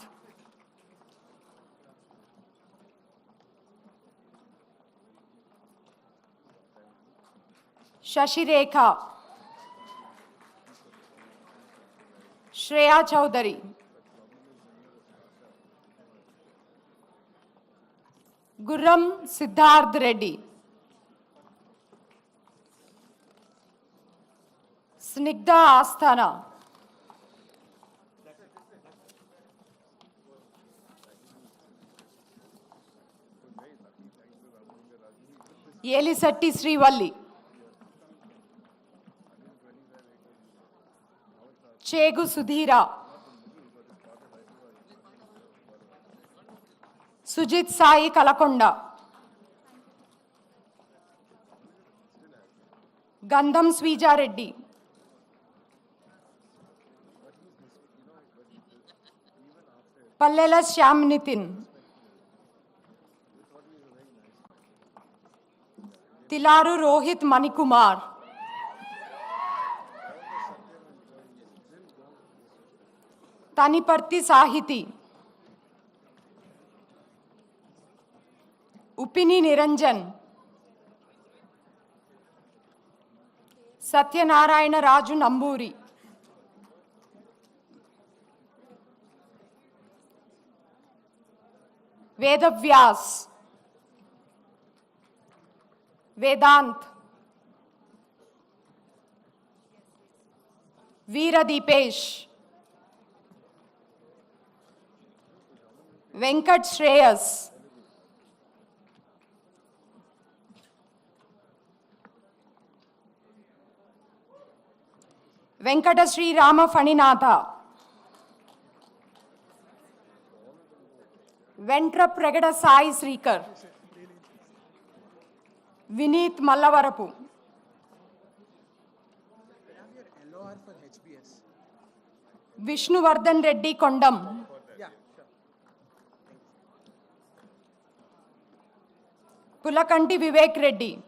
Shashirekha. Shreya Chaudhary. Gurram Siddharth Reddy. Snigdha Asthana. Yelisatti Srivalli. Chegu Sudhira. Sujit Sai Kalakonda. Gandham Swija Reddy. Pallela Shyam Nitin. Tilaru Rohit Manikumar. Taniparti Sahiti. Upini Niranjan. Satyanarayana Raju Namburi. Vedavyas. Vedant. Veera Deepesh. Venkat Shreyas. Venkata Sri Rama Faninatha. Ventra Pragada Sai Srikar. Vinit Mallavarapu. Vishnuvardhan Reddy Kondam. Pulakanti Vivek Reddy.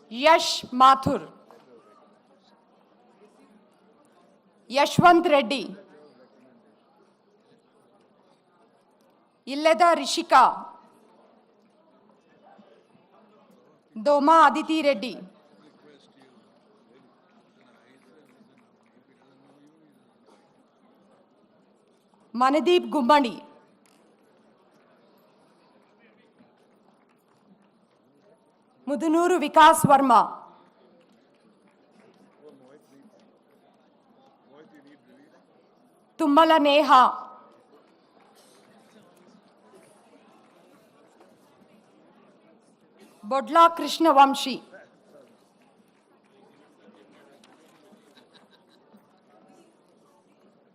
Yash Mathur. Yashwant Reddy. Illeda Rishika. Doma Aditi Reddy. Manadeep Gummadi. Mudunuru Vikas Verma. Tummala Neha. Bodla Krishna Vamshi.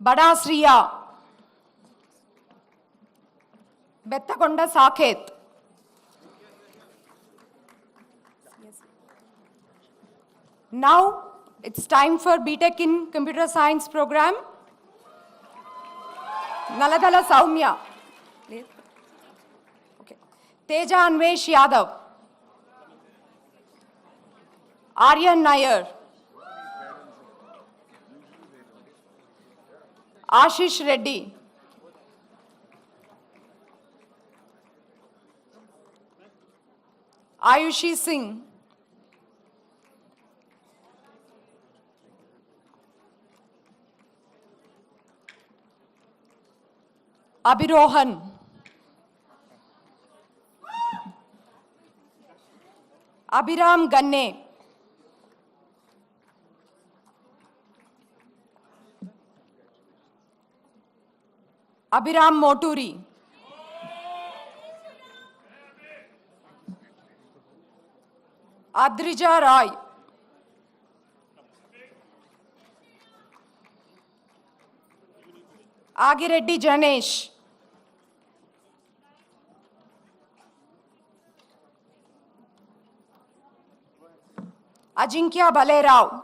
Bada Sriya. Bettakonda Saket. Now it's time for BTech in Computer Science program. Naladala Saumya. Okay. Teja Anvesh Yadav. Aryan Nair. Ashish Reddy. Ayushi Singh. Abhirohan. Abhiram Ganne. Abhiram Moturi. Adrija Roy. Agireddy Janesh. Ajinkya Balerao.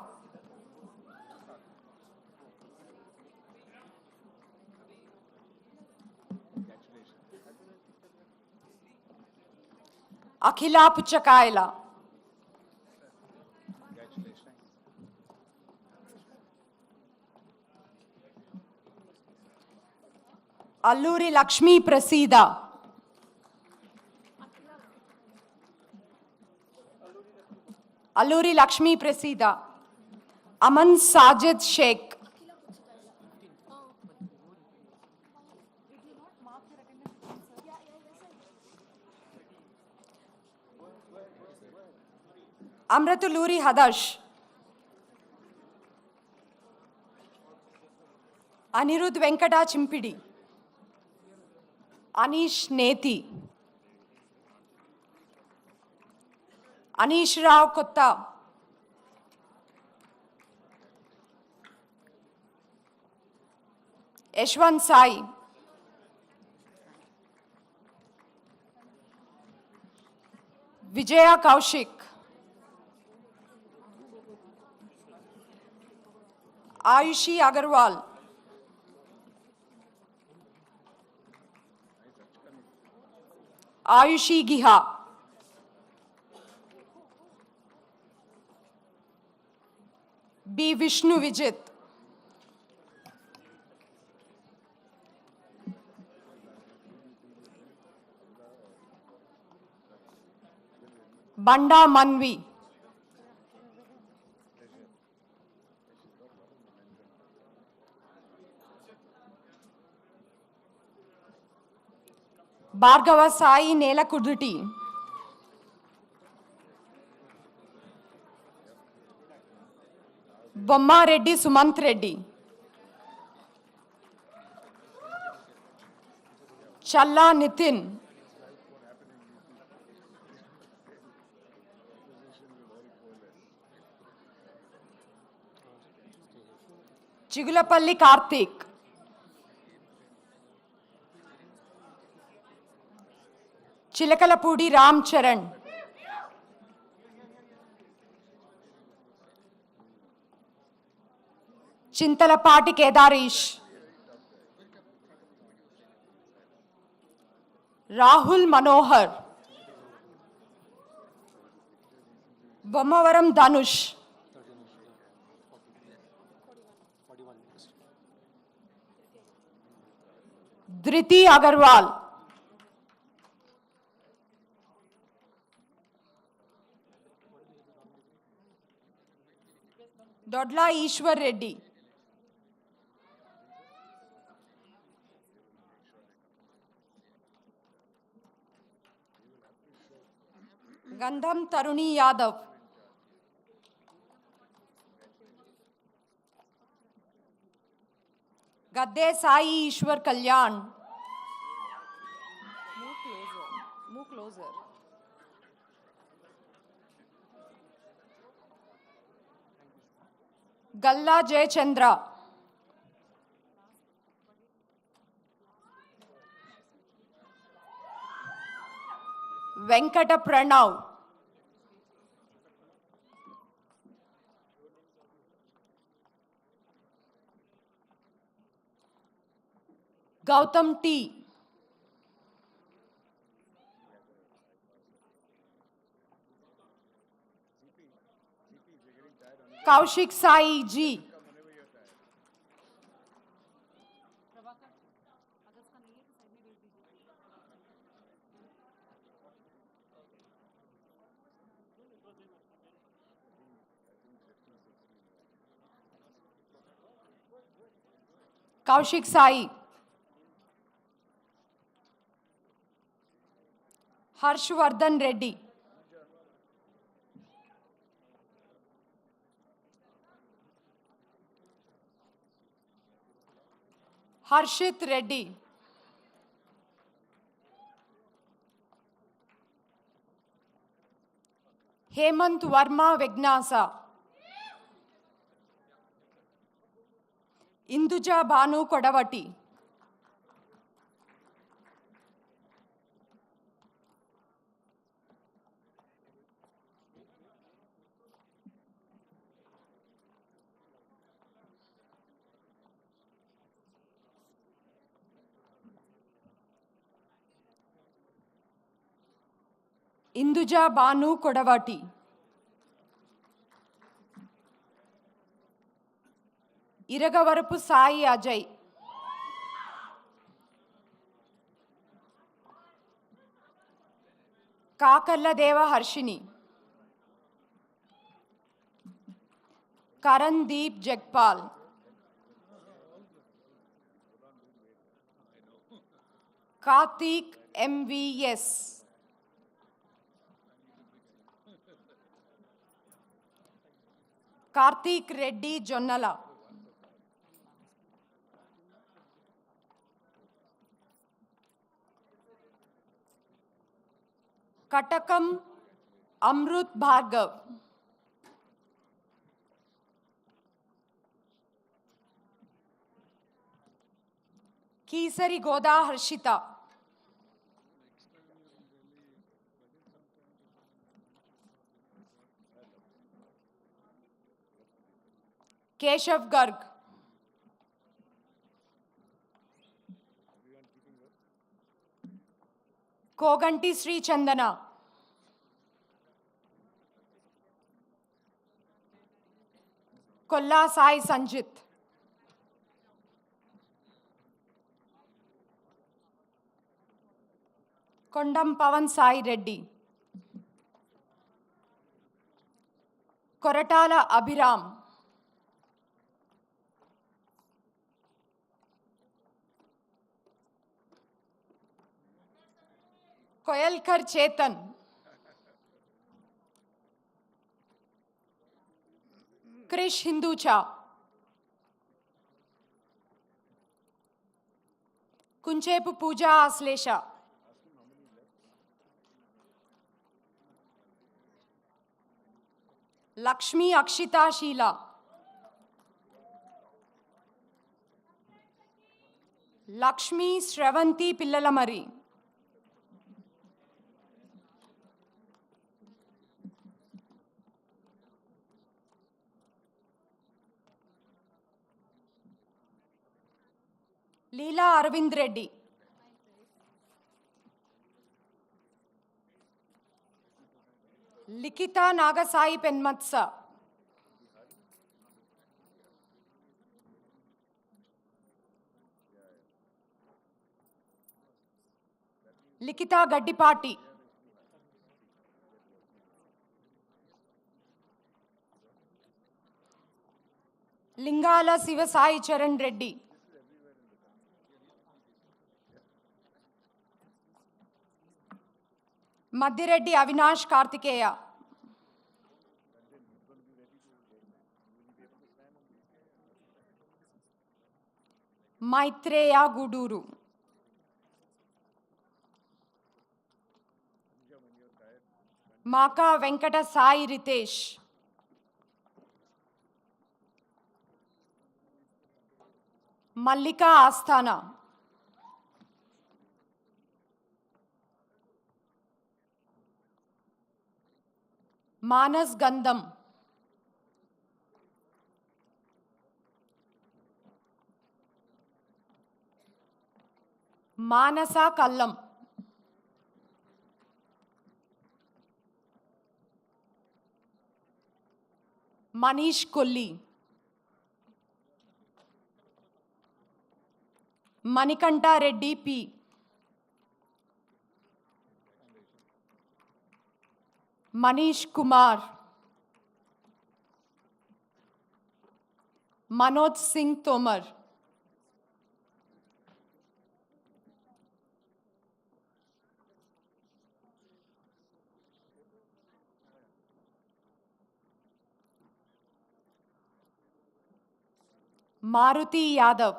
Akhila Puchakaila. Alluri Lakshmi Prasida. Alluri Lakshmi Prasida. Aman Sajid Sheikh. Amratuluri Hadash. Anirudh Venkata Chimpidi. Anish Neti. Anish Rao Kotta. Yashwant Sai. Vijaya Kaushik. Ayushi Agarwal. Ayushi Giha. B. Vishnu Vijit. Banda Manvi. Bhargava Sai Nelakuditi. Bomma Reddy Sumant Reddy. Challa Nitin. Chigulapalli Karthik. Chilakalapudi Ram Charan. Chintalapati Kedarish. Rahul Manohar. Bommavaram Dhanush. Dhriti Agarwal. Dodla Ishwar Reddy. Gandham Taruni Yadav. Gadde Sai Ishwar Kalyan. Move closer. Galla Jayachandra. Venkata Pranav. Gautam T. Kaushik Sai G. Kaushik Sai. Harshvardhan Reddy. Harshit Reddy. Hemant Verma Vignasa. Induja Banu Kodavati. Induja Banu Kodavati. Iragavarapu Sai Ajay. Kakalla Deva Harshini. Karandeep Jagpal. Karthik MVS. Karthik Reddy Jonnala. Katakam Amrut Bhargav. Kesari Goda Harshita. Keshav Garg. Koganti Sri Chandana. Kolla Sai Sanjit. Kondam Pavan Sai Reddy. Koratala Abhiram. Koyalkar Chetan. Krish Hinducha. Kunchepu Pooja Aslesha. Lakshmi Akshita Sheila. Lakshmi Sravanti Pillalamari. Leela Arvind Reddy. Likita Nagasai Penmatsa. Likita Gaddipati. Lingala Sivasai Charan Reddy. Madhireddy Avinash Kartikeya. Maitreya Guduru. Maka Venkata Sai Ritesh. Mallika Asthana. Manas Gandham. Manasa Kallam. Manish Kolli. Manikanta Reddy P. Manish Kumar. Manoj Singh Tomar. Maruti Yadav.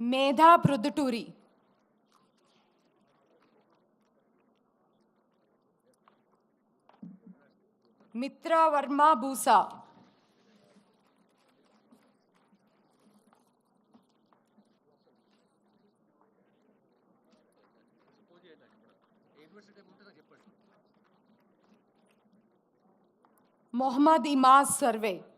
Medha Pruduturi. Mitra Varma Busa. Mohammad Imaz Sarve.